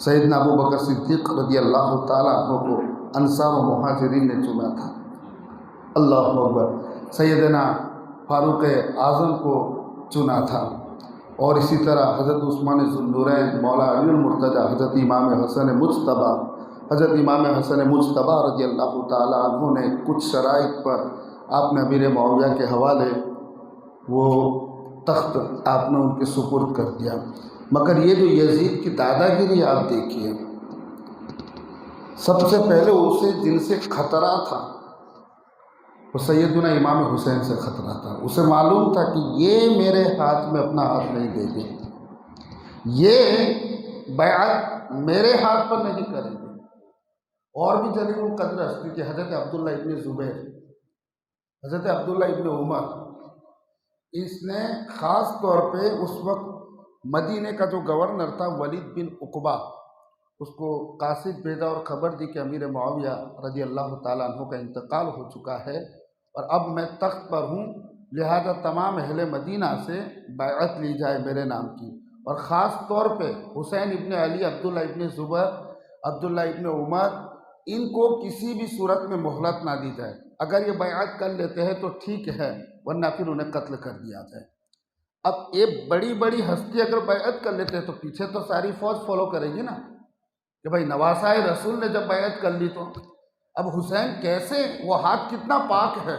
سیدنا ابو بکر صدیق رضی اللہ تعالیٰ عنہ کو انصار و مہاجرین نے چنا تھا۔ اللہ اکبر۔ سیدنا فاروق اعظم کو چنا تھا، اور اسی طرح حضرت عثمان ذوالنورین، مولا علی المرتضیٰ، حضرت امام حسن مجتبیٰ، حضرت امام حسن مجتبیٰ رضی اللہ تعالیٰ عنہ نے کچھ شرائط پر آپ نے امیر معاویہ کے حوالے وہ تخت آپ نے ان کے سپرد کر دیا۔ مگر یہ جو یزید کی دادا گیری آپ دیکھیے، سب سے پہلے اسے جن سے خطرہ تھا وہ سیدنا امام حسین سے خطرہ تھا۔ اسے معلوم تھا کہ یہ میرے ہاتھ میں اپنا ہاتھ نہیں دے گے، یہ بیعت میرے ہاتھ پر نہیں کریں گے۔ اور بھی جلیل القدر ہستی کہ حضرت عبداللہ ابن زبیر، حضرت عبداللہ ابن عمر، اس نے خاص طور پہ اس وقت مدینے کا جو گورنر تھا ولید بن عقبہ، اس کو قاصد بھیجا اور خبر دی کہ امیر معاویہ رضی اللہ تعالیٰ عنہ کا انتقال ہو چکا ہے اور اب میں تخت پر ہوں، لہذا تمام اہل مدینہ سے بیعت لی جائے میرے نام کی، اور خاص طور پہ حسین ابن علی، عبداللہ ابن زبیر، عبداللہ ابن عمر، ان کو کسی بھی صورت میں مہلت نہ دی جائے۔ اگر یہ بیعت کر لیتے ہیں تو ٹھیک ہے، ورنہ پھر انہیں قتل کر دیا جائے۔ اب ایک بڑی بڑی ہستی اگر بیعت کر لیتے ہیں تو پیچھے تو ساری فوج فالو کرے گی نا، کہ بھائی نواسۂ رسول نے جب بیعت کر لی تو اب حسین کیسے، وہ ہاتھ کتنا پاک ہے،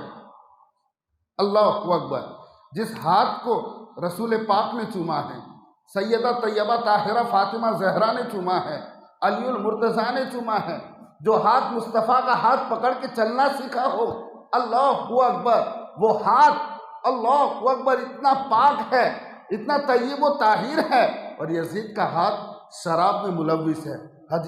اللہ اکبر، جس ہاتھ کو رسول پاک نے چوما ہے، سیدہ طیبہ طاہرہ فاطمہ زہرا نے چوما ہے، علی المرتضیٰ نے چوما ہے، جو ہاتھ مصطفیٰ کا ہاتھ پکڑ کے چلنا سیکھا ہو، اللہ اکبر، وہ ہاتھ اللہ اکبر اتنا پاک ہے، اتنا طیب و طاہر ہے، اور یزید کا ہاتھ شراب میں ملوث ہے،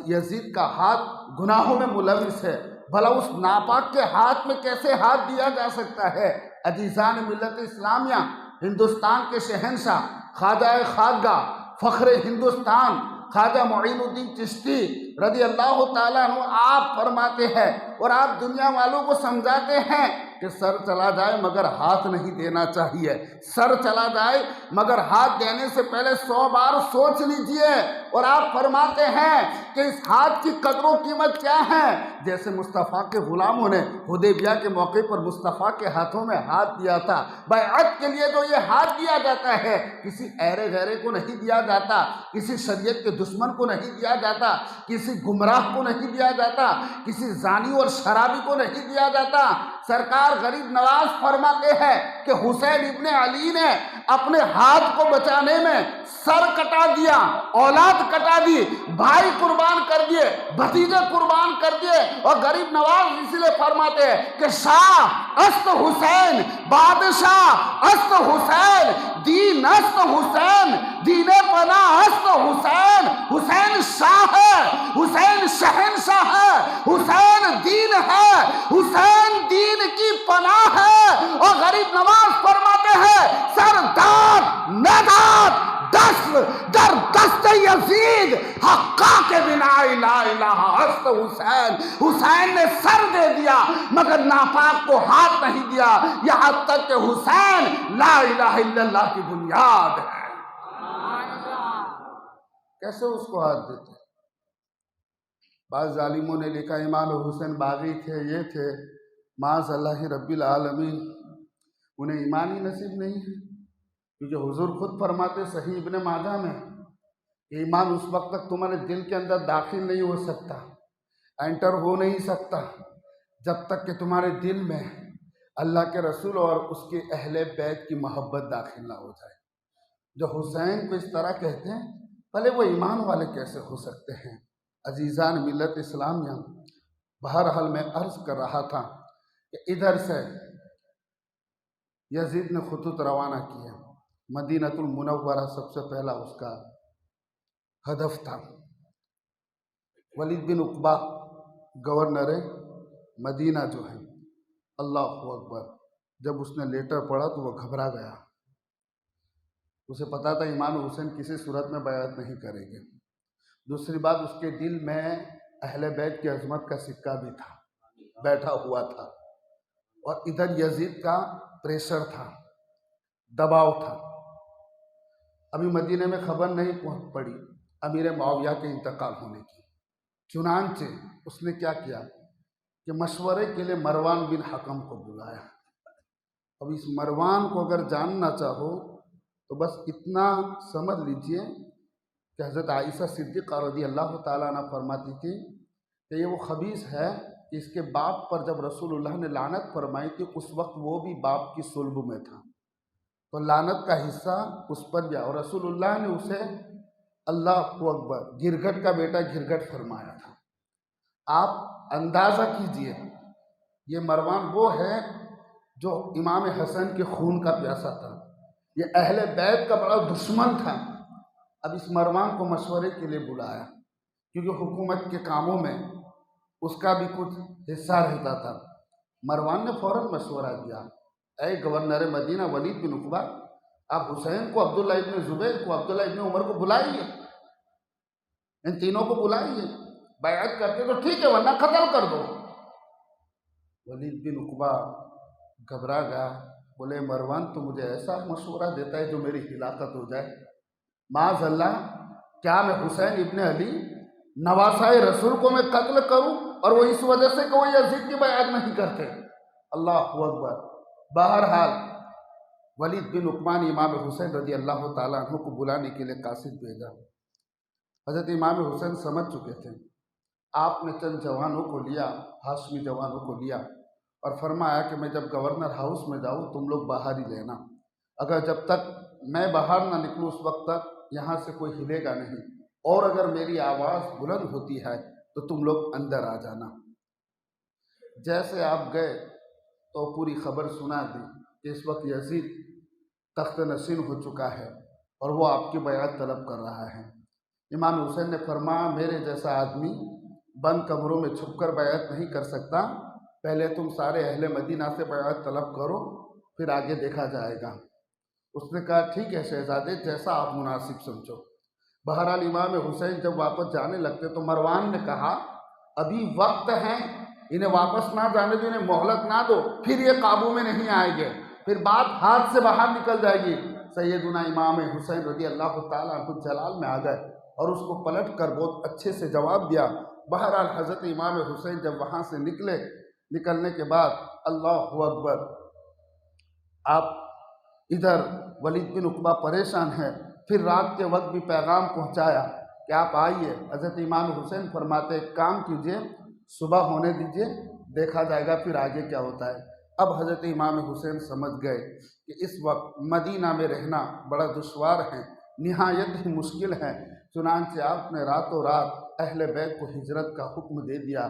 یزید کا ہاتھ گناہوں میں ملوث ہے، بھلا اس ناپاک کے ہاتھ میں کیسے ہاتھ دیا جا سکتا ہے؟ عزیزان ملت اسلامیہ، ہندوستان کے شہنشاہ، خواجہ خواجہ، فخر ہندوستان، خواجہ معین الدین چشتی رضی اللہ تعالیٰ عنہ آپ فرماتے ہیں اور آپ دنیا والوں کو سمجھاتے ہیں کہ سر چلا جائے مگر ہاتھ نہیں دینا چاہیے، سر چلا جائے مگر ہاتھ دینے سے پہلے 100 بار سوچ لیجئے، اور آپ فرماتے ہیں کہ اس ہاتھ کی قدر و قیمت کیا ہے؟ جیسے مصطفیٰ کے غلاموں نے حدیبیہ کے موقع پر مصطفیٰ کے ہاتھوں میں ہاتھ دیا تھا، بیعت کے لیے جو یہ ہاتھ دیا جاتا ہے کسی ایرے غیرے کو نہیں دیا جاتا، کسی شریعت کے دشمن کو نہیں دیا جاتا، کسی گمراہ کو نہیں دیا جاتا، کسی زانی اور شرابی کو نہیں دیا جاتا۔ سرکار غریب نواز فرماتے ہیں کہ حسین ابن علی نے اپنے ہاتھ کو بچانے میں سر کٹا دیا، اولاد کٹا دی، بھائی قربان کر دیے، بھتیجے قربان کر دیے، اور غریب نواز اس لیے فرماتے ہیں کہ شاہ است حسین، بادشاہ است حسین، دین است حسین، دین پناہ است حسین، حسین شاہ ہے، حسین شہنشاہ ہے، حسین دین ہے، حسین دین کی پناہ ہے۔ اور غریب نواز فرماتے ہیں سردار نداد دست در دست یزید حقا کے بنا لا الہ است حسین، حسین نے سر دے دیا مگر ناپاک کو ہاتھ نہیں دیا، یہاں تک کہ حسین لا الہ الا اللہ کی بنیاد ہے۔ کیسے اس کو ہاتھ دیتے؟ بعض ظالموں نے لکھا امام حسین باغی تھے، یہ تھے، معاذ اللہ رب العالمین، انہیں ایمان ہی نصیب نہیں ہے، کیونکہ حضور خود فرماتے صحیح ابن ماجہ میں، ایمان اس وقت تک تمہارے دل کے اندر داخل نہیں ہو سکتا، انٹر ہو نہیں سکتا، جب تک کہ تمہارے دل میں اللہ کے رسول اور اس کے اہل بیت کی محبت داخل نہ ہو جائے۔ جو حسین کو اس طرح کہتے ہیں، پہلے وہ ایمان والے کیسے ہو سکتے ہیں؟ عزیزان ملت اسلامیہ، بہرحال میں عرض کر رہا تھا کہ ادھر سے یزید نے خطوط روانہ کیا، مدینہ المنورہ سب سے پہلا اس کا ہدف تھا۔ ولید بن عقبہ گورنر مدینہ جو ہے، اللہ اکبر، جب اس نے لیٹر پڑھا تو وہ گھبرا گیا، اسے پتا تھا امام حسین کسی صورت میں بیعت نہیں کریں گے۔ دوسری بات، اس کے دل میں اہل بیت کی عظمت کا سکہ بھی تھا، بیٹھا ہوا تھا، اور ادھر یزید کا پریشر تھا، دباؤ تھا۔ ابھی مدینے میں خبر نہیں پہنچ پڑی، امیر معاویہ کے انتقال ہونے کی۔ چنانچہ اس نے کیا کیا کہ مشورے کے لیے مروان بن حکم کو بلایا۔ اب اس مروان کو اگر جاننا چاہو تو بس اتنا سمجھ لیجئے کہ حضرت عائشہ صدیقہ رضی اللہ تعالیٰ عنہ فرماتی تھی کہ یہ وہ خبیث ہے کہ اس کے باپ پر جب رسول اللہ نے لعنت فرمائی تھی اس وقت وہ بھی باپ کی صلب میں تھا، تو لعنت کا حصہ اس پر گیا، اور رسول اللہ نے اسے اللہ اکبر گرگٹ کا بیٹا گرگٹ فرمایا تھا۔ آپ اندازہ کیجئے یہ مروان وہ ہے جو امام حسن کے خون کا پیاسا تھا، یہ اہل بیت کا بڑا دشمن تھا۔ اب اس مروان کو مشورے کے لیے بلایا کیونکہ حکومت کے کاموں میں اس کا بھی کچھ حصہ رہتا تھا۔ مروان نے فوراً مشورہ دیا، اے گورنر مدینہ ولید بن عقبہ، آپ حسین کو، عبداللہ ابن زبیر کو، عبداللہ ابن عمر کو بلائیے، ان تینوں کو بلائیے، بیعت کرتے تو ٹھیک ہے ورنہ قتل کر دو۔ ولید بن عقبہ گھبرا گیا، بولے مروان تو مجھے ایسا مشورہ دیتا ہے جو میری ہلاکت ہو جائے، معاذ اللہ، کیا میں حسین ابن علی نواسۂ رسول کو میں قتل کروں اور وہ اس وجہ سے کہ وہ یزید کی بیعت نہیں کرتے؟ اللہ اکبر۔ بہرحال ولید بن عقبہ نے امام حسین رضی اللہ تعالیٰ عنہ کو بلانے کے لیے قاصد بھیجا۔ حضرت امام حسین سمجھ چکے تھے، آپ نے چند جوانوں کو لیا، ہاشمی جوانوں کو لیا، اور فرمایا کہ میں جب گورنر ہاؤس میں جاؤں تم لوگ باہر ہی لینا، اگر جب تک میں باہر نہ نکلوں اس وقت تک یہاں سے کوئی ہلے گا نہیں، اور اگر میری آواز بلند ہوتی ہے تو تم لوگ اندر آ جانا۔ جیسے آپ گئے تو پوری خبر سنا دی کہ اس وقت یزید تخت نشین ہو چکا ہے اور وہ آپ کی بیعت طلب کر رہا ہے۔ امام حسین نے فرمایا میرے جیسا آدمی بند کمروں میں چھپ کر بیعت نہیں کر سکتا، پہلے تم سارے اہل مدینہ سے بیعت طلب کرو پھر آگے دیکھا جائے گا۔ اس نے کہا ٹھیک ہے شہزادے، جیسا آپ مناسب سمجھو۔ بہرحال امام حسین جب واپس جانے لگتے تو مروان نے کہا ابھی وقت ہے، انہیں واپس نہ جانے دو، انہیں مہلت نہ دو، پھر یہ قابو میں نہیں آئیں گے، پھر بات ہاتھ سے باہر نکل جائے گی۔ سیدنا امام حسین رضی اللہ تعالیٰ عنہ جلال میں آ گئے اور اس کو پلٹ کر بہت اچھے سے جواب دیا۔ بہرحال حضرت امام حسین جب وہاں سے نکلنے کے بعد اللہ اکبر، آپ ادھر ولید بن عقبہ پریشان ہیں، پھر رات کے وقت بھی پیغام پہنچایا کہ آپ آئیے۔ حضرت امام حسین فرماتے ایک کام کیجئے، صبح ہونے دیجئے، دیکھا جائے گا پھر آگے کیا ہوتا ہے۔ اب حضرت امام حسین سمجھ گئے کہ اس وقت مدینہ میں رہنا بڑا دشوار ہے، نہایت ہی مشکل ہے، چنانچہ آپ نے راتوں رات اہل بیت کو ہجرت کا حکم دے دیا۔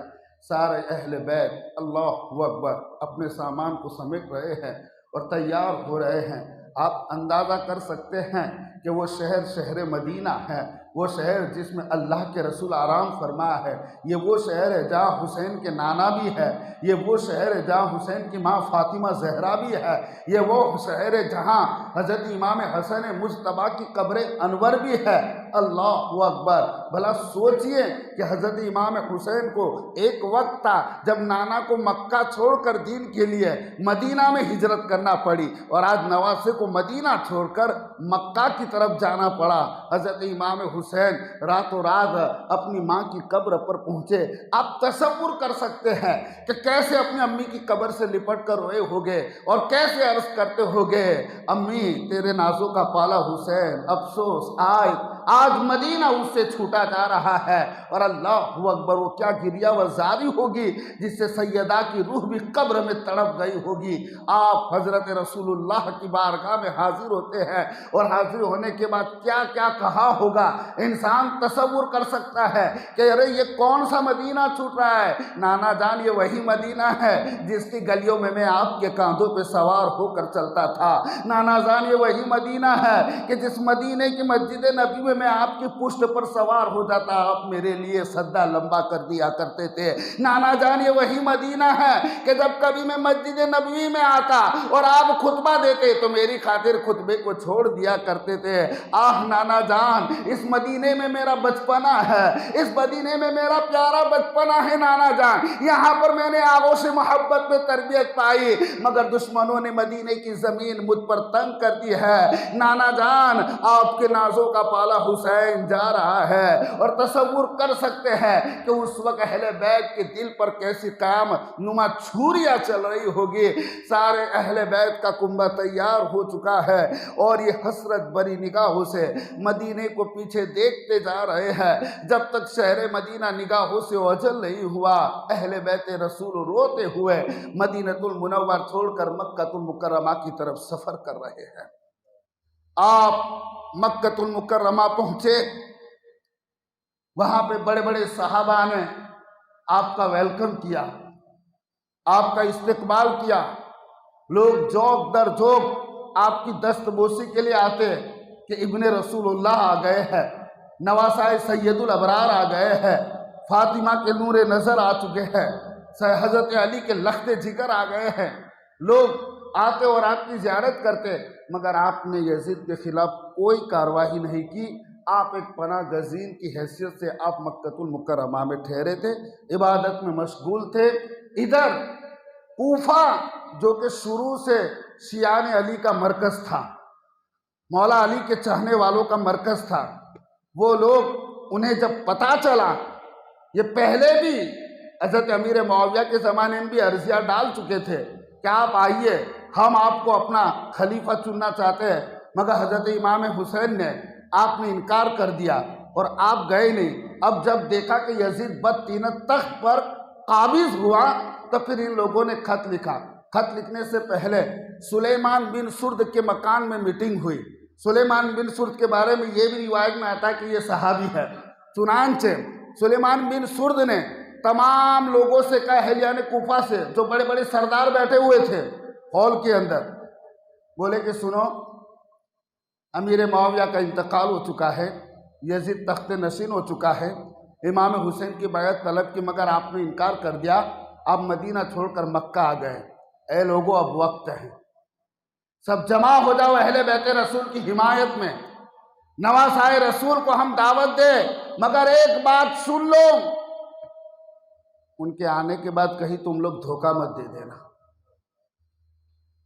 سارے اہل بیت اللہ اکبر اپنے سامان کو سمیٹ رہے ہیں اور تیار ہو رہے ہیں۔ آپ اندازہ کر سکتے ہیں کہ وہ شہر مدینہ ہے، وہ شہر جس میں اللہ کے رسول آرام فرمایا ہے، یہ وہ شہر ہے جہاں حسین کے نانا بھی ہے، یہ وہ شہر ہے جہاں حسین کی ماں فاطمہ زہرا بھی ہے، یہ وہ شہر ہے جہاں حضرت امام حسن مجتبیٰ کی قبر انور بھی ہے۔ اللہ اکبر، بھلا سوچئے کہ حضرت امام حسین کو ایک وقت تھا جب نانا کو مکہ چھوڑ کر دین کے لیے مدینہ میں ہجرت کرنا پڑی، اور آج نواسے کو مدینہ چھوڑ کر مکہ کی طرف جانا پڑا۔ حضرت امام حسین راتوں رات اپنی ماں کی قبر پر پہنچے۔ آپ تصور کر سکتے ہیں کہ کیسے اپنی امی کی قبر سے لپٹ کر روئے ہوگے اور کیسے عرض کرتے ہوگے امی تیرے نازوں کا پالا حسین افسوس آج مدینہ اس سے چھوٹا جا رہا ہے، اور اللہ اکبر وہ کیا گریہ وزاری ہوگی جس سے سیدہ کی روح بھی قبر میں تڑپ گئی ہوگی۔ آپ حضرت رسول اللہ کی بارگاہ میں حاضر ہوتے ہیں اور حاضر ہونے کے بعد کیا کیا کہا ہوگا انسان تصور کر سکتا ہے کہ ارے یہ کون سا مدینہ چھوٹ رہا ہے؟ نانا جان یہ وہی مدینہ ہے جس کی گلیوں میں آپ کے کاندھوں پہ سوار ہو کر چلتا تھا۔ نانا جان یہ وہی مدینہ ہے کہ جس مدینے کی مسجد نبی میں آپ کی پشت پر سوار ہو جاتا، آپ میرے لیے سدا لمبا کر دیا کرتے تھے۔ نانا جان یہ وہی مدینہ ہے کہ جب کبھی میں مسجد نبوی میں آتا اور آپ خطبہ دیتے تو میری خاطر خطبے کو چھوڑ دیا کرتے تھے۔ آہ نانا جان اس مدینے میں میرا بچپنا ہے، اس مدینے میں میرا پیارا بچپنا ہے نانا جان، یہاں پر میں نے آغوش محبت میں تربیت پائی، مگر دشمنوں نے مدینے کی زمین مجھ پر تنگ کر دی ہے۔ نانا جان آپ کے نازوں کا پالا حسین حسین جا رہا ہے، اور تصور کر سکتے ہیں کہ اس وقت اہل بیت کے دل پر کیسی قیامت نما چھریاں چل رہی ہوگی۔ سارے اہل بیت کا کنبہ تیار ہو چکا ہے اور یہ حسرت بری نگاہوں سے مدینے کو پیچھے دیکھتے جا رہے ہیں۔ جب تک شہر مدینہ نگاہوں سے اوجھل نہیں ہوا، اہل بیت رسول روتے ہوئے مدینۃ المنور چھوڑ کر مکہ المکرمہ کی طرف سفر کر رہے ہیں۔ آپ مکہ المکرمہ پہنچے، وہاں پہ بڑے بڑے صحابہ نے آپ کا ویلکم کیا، آپ کا استقبال کیا۔ لوگ جوک در جوک آپ کی دست بوسی کے لیے آتے کہ ابن رسول اللہ آ گئے ہیں، نواسائے سید الابرار آ گئے ہیں، فاطمہ کے نور نظر آ چکے ہیں، حضرت علی کے لخت جگر آ گئے ہیں۔ لوگ آتے اور آپ کی زیارت کرتے، مگر آپ نے یزید کے خلاف کوئی کارروائی نہیں کی۔ آپ ایک پناہ گزین کی حیثیت سے آپ مکہ المکرمہ میں ٹھہرے تھے، عبادت میں مشغول تھے۔ ادھر کوفہ جو کہ شروع سے شیعان علی کا مرکز تھا، مولا علی کے چاہنے والوں کا مرکز تھا، وہ لوگ انہیں جب پتہ چلا، یہ پہلے بھی حضرت امیر معاویہ کے زمانے میں بھی عرضیہ ڈال چکے تھے کہ آپ آئیے، ہم آپ کو اپنا خلیفہ چننا چاہتے ہیں، مگر حضرت امام حسین نے آپ نے انکار کر دیا اور آپ گئے نہیں۔ اب جب دیکھا کہ یزید بدطینت تخت پر قابض ہوا تو پھر ان لوگوں نے خط لکھا۔ خط لکھنے سے پہلے سلیمان بن سرد کے مکان میں میٹنگ ہوئی۔ سلیمان بن سرد کے بارے میں یہ بھی روایت میں آتا ہے کہ یہ صحابی ہے۔ چنانچہ سلیمان بن سرد نے تمام لوگوں سے کہا، اہلیان کوفہ سے جو بڑے بڑے سردار بیٹھے ہوئے تھے ہال کے اندر، بولے کہ سنو، امیر معاویہ کا انتقال ہو چکا ہے، یزید تخت نشین ہو چکا ہے، امام حسین کی بیعت طلب کی مگر آپ نے انکار کر دیا، آپ مدینہ چھوڑ کر مکہ آ گئے۔ اے لوگو، اب وقت ہے، سب جمع ہو جاؤ اہل بیت رسول کی حمایت میں، نواسائے رسول کو ہم دعوت دیں، مگر ایک بات سن لو، ان کے آنے کے بعد کہیں تم لوگ دھوکہ مت دے دینا۔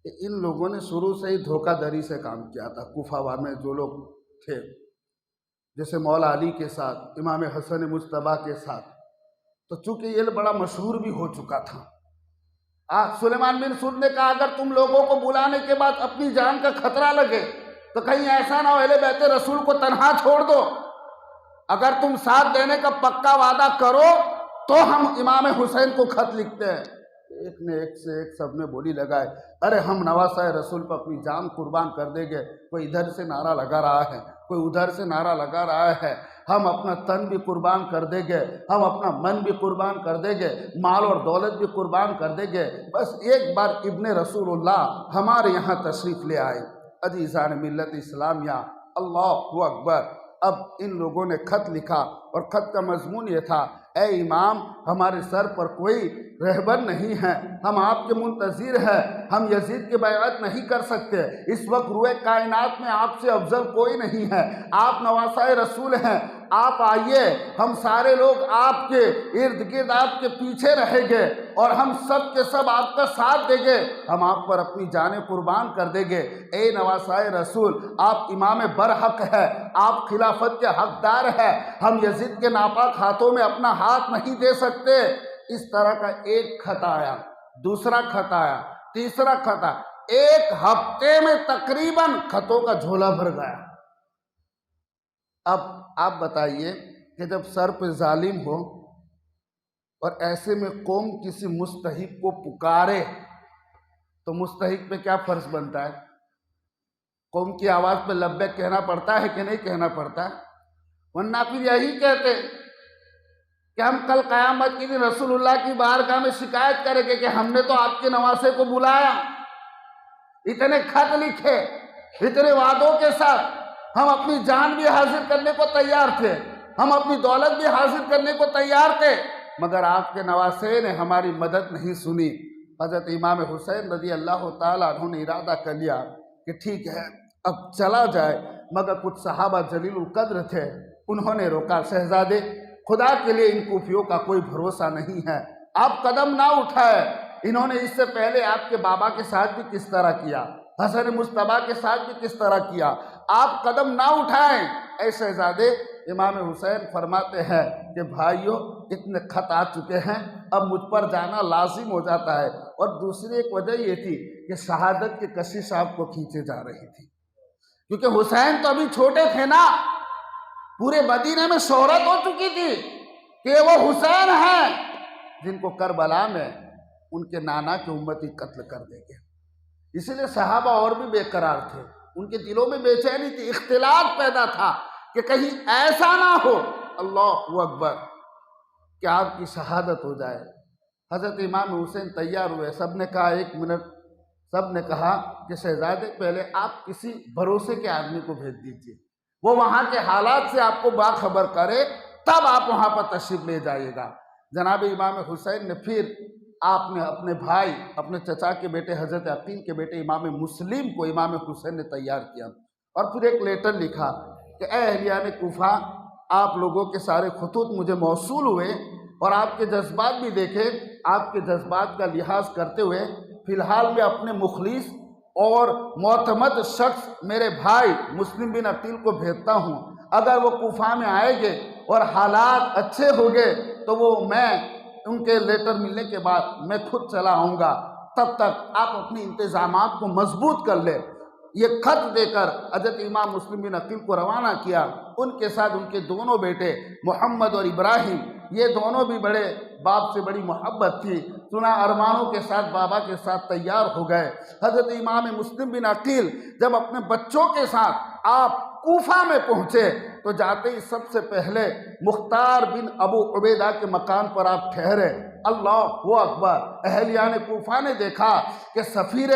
ان لوگوں نے شروع سے ہی دھوکہ دری سے کام کیا تھا۔ کوفہ میں جو لوگ تھے، جیسے مولا علی کے ساتھ، امام حسن مجتبیٰ کے ساتھ، تو چونکہ یہ بڑا مشہور بھی ہو چکا تھا، سلیمان بن سرد نے کہا اگر تم لوگوں کو بلانے کے بعد اپنی جان کا خطرہ لگے تو کہیں ایسا نہ ہو اہل بیت رسول کو تنہا چھوڑ دو، اگر تم ساتھ دینے کا پکا وعدہ کرو تو ہم امام حسین کو خط لکھتے ہیں۔ ایک نے ایک سے ایک سب نے بولی لگائے، ارے ہم نواسائے رسول پر اپنی جان قربان کر دیں گے۔ کوئی ادھر سے نعرہ لگا رہا ہے، کوئی ادھر سے نعرہ لگا رہا ہے، ہم اپنا تن بھی قربان کر دیں گے، ہم اپنا من بھی قربان کر دیں گے، مال اور دولت بھی قربان کر دیں گے، بس ایک بار ابن رسول اللہ ہمارے یہاں تشریف لے آئے۔ عزیزان ملت اسلامیہ، اللہ اکبر! اب ان لوگوں نے خط لکھا اور خط کا مضمون یہ تھا، اے امام، ہمارے سر پر کوئی رہبر نہیں ہے، ہم آپ کے منتظر ہیں، ہم یزید کی بیعت نہیں کر سکتے، اس وقت روئے کائنات میں آپ سے افضل کوئی نہیں ہے، آپ نواسائے رسول ہیں، آپ آئیے، ہم سارے لوگ آپ کے ارد گرد آپ کے پیچھے رہیں گے اور ہم سب کے سب آپ کا ساتھ دیں گے، ہم آپ پر اپنی جانیں قربان کر دیں گے۔ اے نواسائے رسول، آپ امام برحق ہے، آپ خلافت کے حقدار ہیں، ہم یزید کے ناپاک ہاتھوں میں اپنا ہاتھ نہیں دے سکتے۔ اس طرح کا ایک خط آیا، دوسرا خط آیا، تیسرا خط آیا، ایک ہفتے میں تقریباً خطوں کا جھولا بھر گیا۔ اب آپ بتائیے کہ جب سر پہ ظالم ہو اور ایسے میں قوم کسی مستحق کو پکارے تو مستحق پہ کیا فرض بنتا ہے؟ قوم کی آواز پہ لبیک کہنا پڑتا ہے کہ نہیں کہنا پڑتا ہے؟ ورنہ پھر یہی کہتے کہ ہم کل قیامت کے دن رسول اللہ کی بارگاہ میں شکایت کریں گے کہ ہم نے تو آپ کے نواسے کو بلایا، اتنے خط لکھے، اتنے وعدوں کے ساتھ، ہم اپنی جان بھی حاضر کرنے کو تیار تھے، ہم اپنی دولت بھی حاضر کرنے کو تیار تھے، مگر آپ کے نواسے نے ہماری مدد نہیں سنی۔ حضرت امام حسین رضی اللہ تعالیٰ عنہ نے ارادہ کر لیا کہ ٹھیک ہے اب چلا جائے، مگر کچھ صحابہ جلیل القدر تھے، انہوں نے روکا، شہزادے خدا کے لیے ان کوفیوں کا کوئی بھروسہ نہیں ہے، آپ قدم نہ اٹھائے۔ انہوں نے اس سے پہلے آپ کے بابا کے ساتھ بھی کس طرح کیا، حسن مجتبیٰ کے ساتھ بھی کس طرح کیا، آپ قدم نہ اٹھائیں، اے شہزادے، امام حسین فرماتے ہیں کہ بھائیوں اتنے خط آ چکے ہیں، اب مجھ پر جانا لازم ہو جاتا ہے۔ اور دوسری ایک وجہ یہ تھی کہ شہادت کی کشش آپ کو کھینچے جا رہی تھی، کیونکہ حسین تو ابھی چھوٹے تھے نا، پورے مدینے میں شہرت ہو چکی تھی کہ وہ حسین ہیں جن کو کربلا میں ان کے نانا کے امتی قتل کر دیں گے۔ اسی لیے صحابہ اور بھی بے قرار تھے، ان کے دلوں میں بے چینی تھی، اختلاف پیدا تھا کہ کہیں ایسا نہ ہو اللہ اکبر کہ آپ کی شہادت ہو جائے۔ حضرت امام حسین تیار ہوئے، سب نے کہا 1 منٹ، سب نے کہا کہ شہزادے پہلے آپ کسی بھروسے کے آدمی کو بھیج دیجیے، وہ وہاں کے حالات سے آپ کو باخبر کرے، تب آپ وہاں پر تشریف لے جائیے گا۔ جناب امام حسین نے پھر آپ نے اپنے بھائی، اپنے چچا کے بیٹے حضرت عقیل کے بیٹے امام مسلم کو امام حسین نے تیار کیا، اور پھر ایک لیٹر لکھا کہ اے اہلیان کوفہ، آپ لوگوں کے سارے خطوط مجھے موصول ہوئے اور آپ کے جذبات بھی دیکھے، آپ کے جذبات کا لحاظ کرتے ہوئے فی الحال میں اپنے مخلص اور معتمد شخص میرے بھائی مسلم بن عقیل کو بھیجتا ہوں، اگر وہ کوفہ میں آئیں گے اور حالات اچھے ہو گئے تو میں ان کے لیٹر ملنے کے بعد میں خود چلا آؤں گا، تب تک آپ اپنی انتظامات کو مضبوط کر لیں۔ یہ خط دے کر حضرت امام مسلم بن عقیل کو روانہ کیا، ان کے ساتھ ان کے دونوں بیٹے محمد اور ابراہیم، یہ دونوں بھی بڑے باپ سے بڑی محبت تھی، سنا ارمانوں کے ساتھ بابا کے ساتھ تیار ہو گئے۔ حضرت امام مسلم بن عقیل جب اپنے بچوں کے ساتھ آپ کوفہ میں پہنچے تو جاتے ہی سب سے پہلے مختار بن ابو عبیدہ کے مکان پر آپ ٹھہرے۔ اللہ اکبر! اہلیان کوفہ نے دیکھا کہ سفیر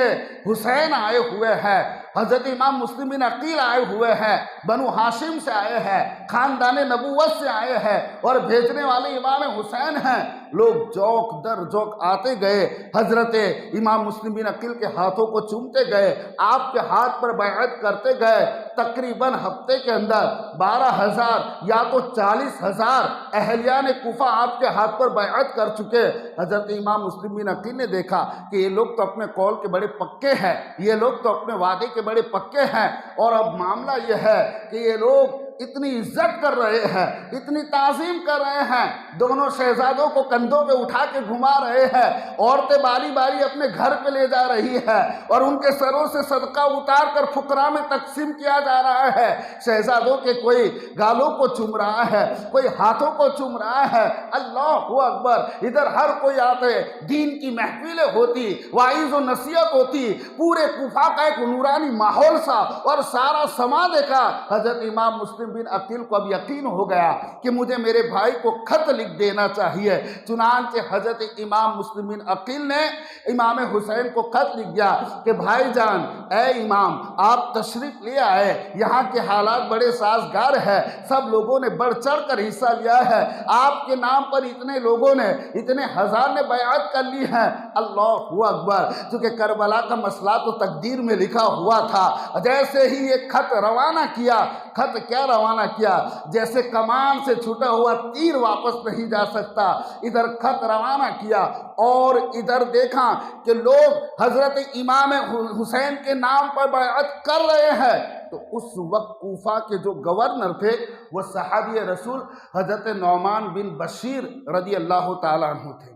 حسین آئے ہوئے ہیں، حضرت امام مسلم بن عقیل آئے ہوئے ہیں، بنو ہاشم سے آئے ہیں، خاندان نبوت سے آئے ہیں، اور بھیجنے والے امام حسین ہیں۔ لوگ جوک در جوک آتے گئے، حضرت امام مسلم بن عقیل کے ہاتھوں کو چومتے گئے، آپ کے ہاتھ پر بیعت کرتے گئے۔ تقریباً ہفتے کے اندر 12,000 یا تو 40,000 اہلیان کوفہ آپ کے ہاتھ پر بیعت کر چکے۔ حضرت امام مسلم بن عقیل نے دیکھا کہ یہ لوگ تو اپنے قول کے بڑے پکے ہیں، یہ لوگ تو اپنے وعدے کے بڑے پکے ہیں، اور اب معاملہ یہ ہے کہ یہ لوگ اتنی عزت کر رہے ہیں، اتنی تعظیم کر رہے ہیں، دونوں شہزادوں کو کندھوں پہ اٹھا کے گھما رہے ہیں، عورتیں باری باری اپنے گھر پہ لے جا رہی ہے، اور ان کے سروں سے صدقہ اتار کر فقراء میں تقسیم کیا جا رہا ہے۔ شہزادوں کے کوئی گالوں کو چوم رہا ہے، کوئی ہاتھوں کو چوم رہا ہے۔ اللہ اکبر! ادھر ہر کوئی آتے، دین کی محفلیں ہوتی، واعظ و نصیحت ہوتی، پورے کوفہ کا ایک نورانی ماحول سا، اور سارا سما دیکھا۔ حضرت امام مسلم بن عقیل کو اب یقین ہو گیا کہ مجھے میرے بھائی کو خط لکھ دینا چاہیے، چنانچہ حضرت امام مسلم بن عقیل نے امام حسین کو خط لکھ دیا کہ بھائی جان، اے امام، آپ تشریف لے آئے، یہاں کے حالات بڑے سازگار ہیں، سب لوگوں نے بڑھ چڑھ کر حصہ لیا ہے، آپ کے نام پر اتنے لوگوں نے، اتنے ہزار نے بیعت کر لی ہے۔ اللہ اکبر! کیونکہ کربلا کا مسئلہ تو تقدیر میں لکھا ہوا تھا۔ جیسے ہی یہ خط روانہ کیا، خط کیا روانہ کیا، جیسے کمان سے چھوٹا ہوا تیر واپس نہیں جا سکتا، ادھر خط روانہ کیا، اور ادھر دیکھا کہ لوگ حضرت امام حسین کے نام پر بیعت کر رہے ہیں۔ تو اس وقت کوفہ کے جو گورنر تھے وہ صحابی رسول حضرت نعمان بن بشیر رضی اللہ تعالیٰ عنہ تھے۔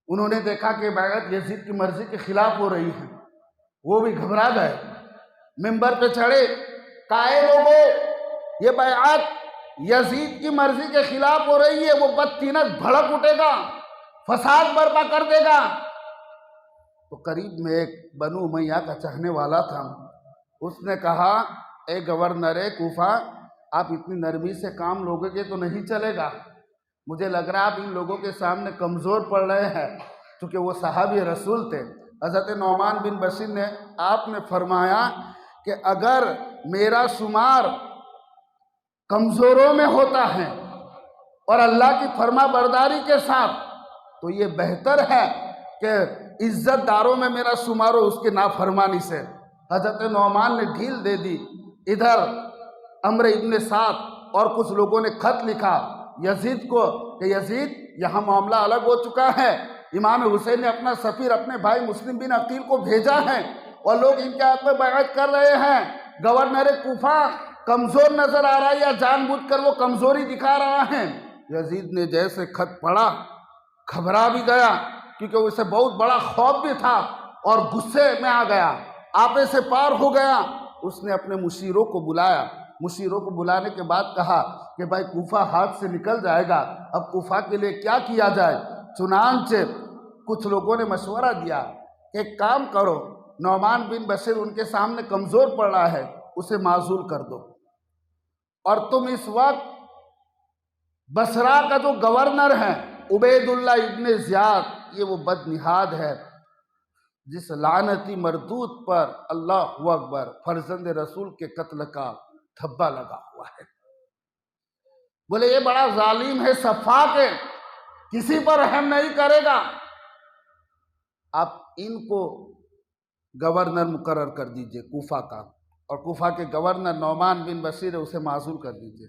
انہوں نے دیکھا کہ بیعت یزید کی مرضی کے خلاف ہو رہی ہے، وہ بھی گھبرا گئے، منبر پہ چڑھے، کہے لوگوں، یہ بیعت یزید کی مرضی کے خلاف ہو رہی ہے، وہ بدتینت بھڑک اٹھے گا، فساد برپا کر دے گا۔ تو قریب میں ایک بنو امیہ کا چہنے والا تھا، اس نے کہا، اے گورنر کوفہ، آپ اتنی نرمی سے کام لوگے گے تو نہیں چلے گا، مجھے لگ رہا ہے آپ ان لوگوں کے سامنے کمزور پڑ رہے ہیں، کیونکہ وہ صحابی رسول تھے۔ حضرت نعمان بن بشیر نے آپ نے فرمایا کہ اگر میرا شمار کمزوروں میں ہوتا ہے اور اللہ کی فرما برداری کے ساتھ، تو یہ بہتر ہے کہ عزت داروں میں میرا شمار ہو اس کے نافرمانی سے۔ حضرت نعمان نے ڈھیل دے دی۔ ادھر عمر ابن سعد اور کچھ لوگوں نے خط لکھا یزید کو کہ یزید، یہاں معاملہ الگ ہو چکا ہے، امام حسین نے اپنا سفیر اپنے بھائی مسلم بن عقیل کو بھیجا ہے، اور لوگ ان کے ہاتھ میں بیعت کر رہے ہیں۔ گورنر کوفہ کمزور نظر آ رہا ہے یا جان بوجھ کر وہ کمزوری دکھا رہا ہے؟ یزید نے جیسے خط پڑھا گھبرا بھی گیا، کیونکہ اسے بہت بڑا خوف بھی تھا، اور غصے میں آ گیا، آپے سے پار ہو گیا۔ اس نے اپنے مشیروں کو بلایا، مشیروں کو بلانے کے بعد کہا کہ بھائی کوفہ ہاتھ سے نکل جائے گا، اب کوفہ کے لیے کیا کیا جائے؟ چنانچہ کچھ لوگوں نے مشورہ دیا کہ ایک کام کرو، نعمان بن بشیر ان کے سامنے کمزور پڑ رہا ہے، اسے معزول کر دو، اور تم اس وقت بصرہ کا جو گورنر ہے عبید اللہ ابن زیاد، یہ وہ بدنہاد ہے جس لعنتی مردود پر اللہ اکبر فرزند رسول کے قتل کا دھبا لگا ہوا ہے۔ بولے یہ بڑا ظالم ہے، سفاک ہے، کسی پر رحم نہیں کرے گا، آپ ان کو گورنر مقرر کر دیجئے کوفہ کا، اور کوفہ کے گورنر نعمان بن بشیر ہے، اسے معزول کر دیجئے۔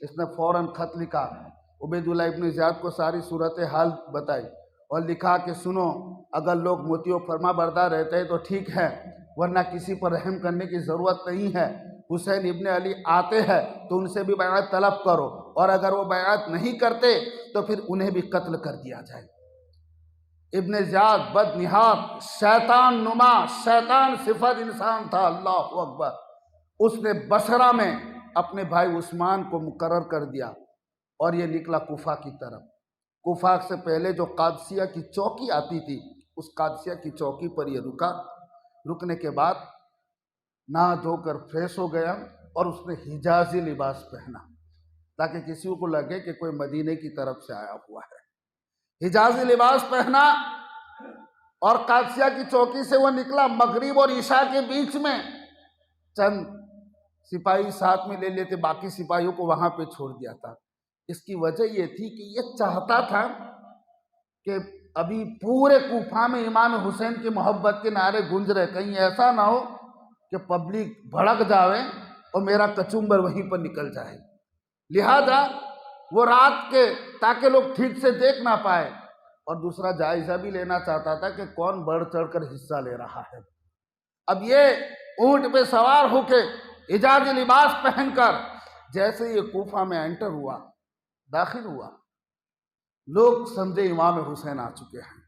اس نے فوراً خط لکھا، عبید اللہ ابن زیاد کو ساری صورتحال بتائی، اور لکھا کہ سنو، اگر لوگ مطیع و فرما بردار رہتے ہیں تو ٹھیک ہے، ورنہ کسی پر رحم کرنے کی ضرورت نہیں ہے۔ حسین ابن علی آتے ہیں تو ان سے بھی بیعت طلب کرو، اور اگر وہ بیعت نہیں کرتے تو پھر انہیں بھی قتل کر دیا جائے۔ ابن زیاد بدنہاد، شیطان نما، شیطان صفت انسان تھا، اللہ اکبر۔ اس نے بصرہ میں اپنے بھائی عثمان کو مقرر کر دیا، اور یہ نکلا کوفہ کی طرف۔ کوفہ سے پہلے جو قادسیہ کی چوکی آتی تھی، اس قادسیہ کی چوکی پر یہ رکا، رکنے کے بعد نہا دھو کر فریش ہو گیا، اور اس نے حجازی لباس پہنا تاکہ کسی کو لگے کہ کوئی مدینے کی طرف سے آیا ہوا ہے۔ حجازی لباس پہنا اور قادسیہ کی چوکی سے وہ نکلا۔ مغرب اور عشاء کے بیچ میں چند سپاہی ساتھ میں لے لیتے، باقی سپاہیوں کو وہاں پہ چھوڑ دیا تھا۔ اس کی وجہ یہ تھی کہ یہ چاہتا تھا کہ ابھی پورے کوفہ میں امام حسین کی محبت کے نعرے گونج رہے، کہیں ایسا نہ ہو کہ پبلک بھڑک جاوے اور میرا کچمبر وہیں پر نکل جائے، لہذا وہ رات کے تاکہ لوگ ٹھیک سے دیکھ نہ پائے، اور دوسرا جائزہ بھی لینا چاہتا تھا کہ کون بڑھ چڑھ کر حصہ لے رہا ہے۔ اب یہ اونٹ پہ سوار ہو کے حجازی لباس پہن کر جیسے یہ کوفہ میں انٹر ہوا، داخل ہوا، لوگ سمجھے امام حسین آ چکے ہیں،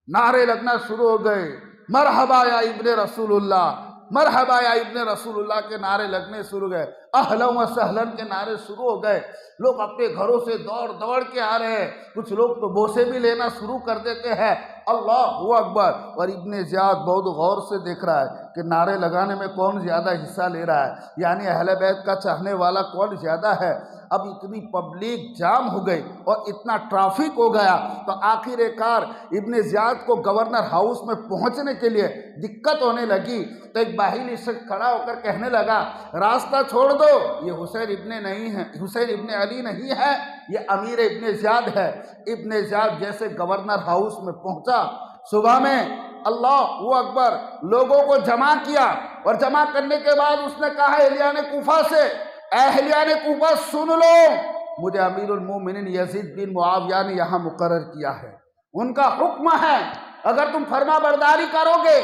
نعرے لگنا شروع ہو گئے، مرحبا یا ابن رسول اللہ، مرحبا یا ابن رسول اللہ کے نعرے لگنے شروع گئے، اہلا و سہلا کے نعرے شروع ہو گئے۔ لوگ اپنے گھروں سے دوڑ دوڑ کے آ رہے ہیں، کچھ لوگ تو بوسے بھی لینا شروع کر دیتے ہیں، اللہ اکبر۔ اور ابن زیاد بہت غور سے دیکھ رہا ہے کہ نعرے لگانے میں کون زیادہ حصہ لے رہا ہے، یعنی اہل بیت کا چاہنے والا کون زیادہ ہے۔ اب اتنی پبلک جام ہو گئی اور اتنا ٹرافک ہو گیا، تو آخر کار ابن زیاد کو گورنر ہاؤس میں پہنچنے کے لیے دقت ہونے لگی، تو ایک باہلی شخص کھڑا ہو کر کہنے لگا راستہ چھوڑ دو، یہ حسین ابن نہیں ہے، حسین ابن علی نہیں ہے، یہ امیر ابن زیاد ہے۔ ابن زیاد جیسے گورنر ہاؤس میں پہنچا، صبح میں اللہ اکبر لوگوں کو جمع کیا، اور جمع کرنے کے بعد اس نے کہا اہلیان کوفہ سے، اہلیان کوفہ سن لو، مجھے امیر المومنین یزید بن معاویہ نے یہاں مقرر کیا ہے، ان کا حکم ہے اگر تم فرما برداری کرو گے،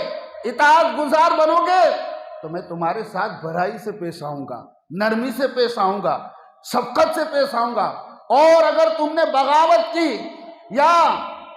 اطاعت گزار بنو گے، تو میں تمہارے ساتھ بھلائی سے پیش آؤں گا، نرمی سے پیش آؤں گا، شفقت سے پیش آؤں گا، اور اگر تم نے بغاوت کی یا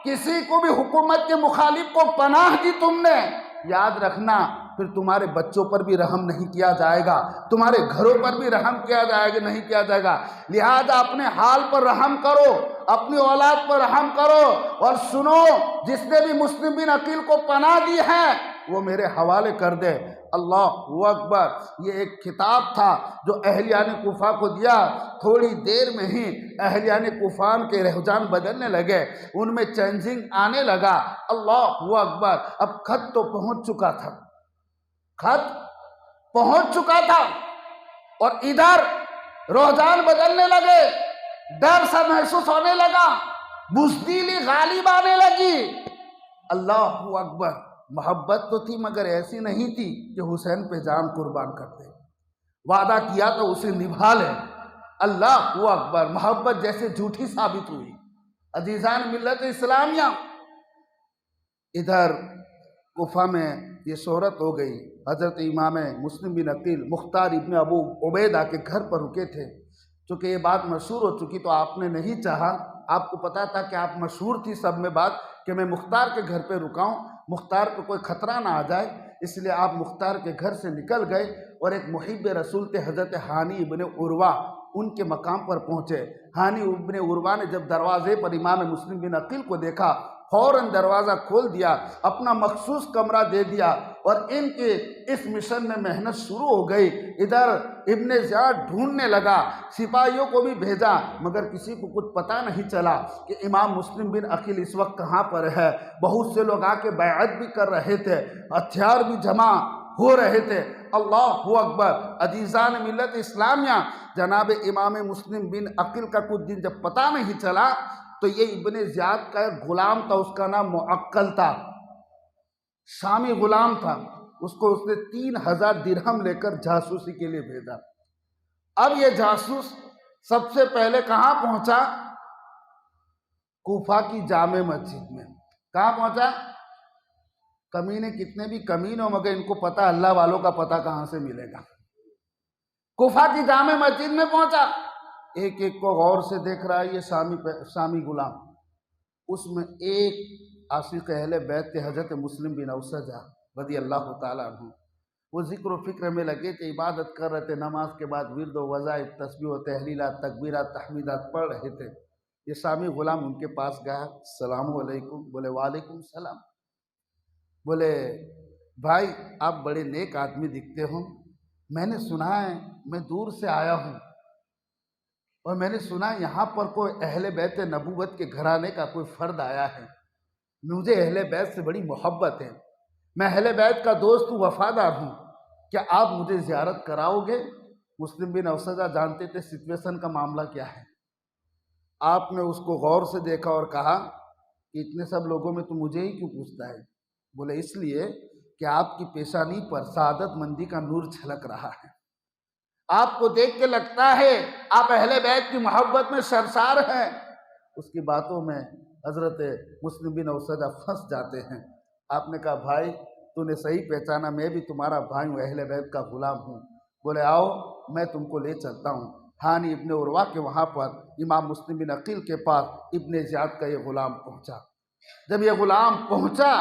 کسی کو بھی حکومت کے مخالف کو پناہ دی تم نے، یاد رکھنا پھر تمہارے بچوں پر بھی رحم نہیں کیا جائے گا، تمہارے گھروں پر بھی رحم کیا جائے گا نہیں کیا جائے گا، لہذا اپنے حال پر رحم کرو، اپنی اولاد پر رحم کرو، اور سنو جس نے بھی مسلم بن عقیل کو پناہ دی ہے وہ میرے حوالے کر دے۔ اللہ اکبر۔ یہ ایک خطاب تھا جو اہلیان کوفہ کو دیا۔ تھوڑی دیر میں ہی اہلیان کوفہ کے رجحان بدلنے لگے، ان میں چینجنگ آنے لگا۔ اللہ اکبر۔ اب خط تو پہنچ چکا تھا، خط پہنچ چکا تھا، اور ادھر رجحان بدلنے لگے، ڈر سا محسوس ہونے لگا، بزدلی غالب آنے لگی۔ اللہ اکبر۔ محبت تو تھی مگر ایسی نہیں تھی کہ حسین پہ جان قربان کر دے، وعدہ کیا تو اسے نبھا لے۔ اللہ اکبر۔ محبت جیسے جھوٹی ثابت ہوئی۔ عزیزان ملت اسلامیہ، ادھر کوفہ میں یہ شہرت ہو گئی۔ حضرت امام مسلم بن عقیل مختار ابن ابو عبیدہ کے گھر پر رکے تھے۔ چونکہ یہ بات مشہور ہو چکی تو آپ نے نہیں چاہا، آپ کو پتا تھا کہ آپ مشہور تھی سب میں بات کہ میں مختار کے گھر پہ رکا ہوں، مختار کو کوئی خطرہ نہ آ جائے، اس لیے آپ مختار کے گھر سے نکل گئے اور ایک محب رسول تھے حضرت ہانی ابن عروہ، ان کے مقام پر پہنچے۔ ہانی ابن عروہ نے جب دروازے پر امام مسلم بن عقیل کو دیکھا، فوراً دروازہ کھول دیا، اپنا مخصوص کمرہ دے دیا اور ان کے اس مشن میں محنت شروع ہو گئی۔ ادھر ابن زیاد ڈھونڈنے لگا، سپاہیوں کو بھی بھیجا، مگر کسی کو کچھ پتہ نہیں چلا کہ امام مسلم بن عقیل اس وقت کہاں پر ہے۔ بہت سے لوگ آ کے بیعت بھی کر رہے تھے، ہتھیار بھی جمع ہو رہے تھے۔ اللہ اکبر! عزیزان ملت اسلامیہ، جناب امام مسلم بن عقیل کا کچھ دن جب پتہ نہیں چلا تو یہ ابن زیاد کا ایک غلام تھا، اس کا نام معقل تھا، شامی غلام تھا، اس نے 3000 درہم لے کر جاسوسی کے لیے بھیجا۔ اب یہ جاسوس سب سے پہلے کہاں پہنچا؟ کوفہ کی جامع مسجد میں۔ کہاں پہنچا؟ کمینے کتنے بھی کمین ہو مگر ان کو پتہ اللہ والوں کا پتہ کہاں سے ملے گا۔ کوفہ کی جامع مسجد میں پہنچا، ایک ایک کو غور سے دیکھ رہا ہے یہ شامی غلام۔ اس میں ایک عاشق اہل بیت کے حضرت مسلم بن اوسجہ رضی اللہ تعالیٰ عنہ، وہ ذکر و فکر میں لگے تھے، عبادت کر رہے تھے، نماز کے بعد ورد و وظائف، تسبیح و تحلیلات، تکبیرات، تحمیدات پڑھ رہے تھے۔ یہ شامی غلام ان کے پاس گیا، السلام علیکم، بولے وعلیکم السلام۔ بولے بھائی آپ بڑے نیک آدمی دکھتے ہو، میں نے سنا ہے، میں دور سے آیا ہوں اور میں نے سنا یہاں پر کوئی اہل بیت نبوت کے گھرانے کا کوئی فرد آیا ہے، مجھے اہل بیت سے بڑی محبت ہے، میں اہل بیت کا دوست ہوں، وفادار ہوں، کیا آپ مجھے زیارت کراؤ گے؟ مسلم بن اوسجہ جانتے تھے سچویشن کا معاملہ کیا ہے۔ آپ نے اس کو غور سے دیکھا اور کہا کہ اتنے سب لوگوں میں تو مجھے ہی کیوں پوچھتا ہے؟ بولے اس لیے کہ آپ کی پیشانی پر سعادت مندی کا نور چھلک رہا ہے، آپ کو دیکھ کے لگتا ہے آپ اہل بیت کی محبت میں سرشار ہیں۔ اس کی باتوں میں حضرت مسلم بن اوسجہ پھنس جاتے ہیں۔ آپ نے کہا بھائی تو نے صحیح پہچانا، میں بھی تمہارا بھائی ہوں، اہل بیت کا غلام ہوں۔ بولے آؤ میں تم کو لے چلتا ہوں۔ ہانی ابن عروہ کے وہاں پر امام مسلم بن عقیل کے پاس ابن زیاد کا یہ غلام پہنچا۔ جب یہ غلام پہنچا،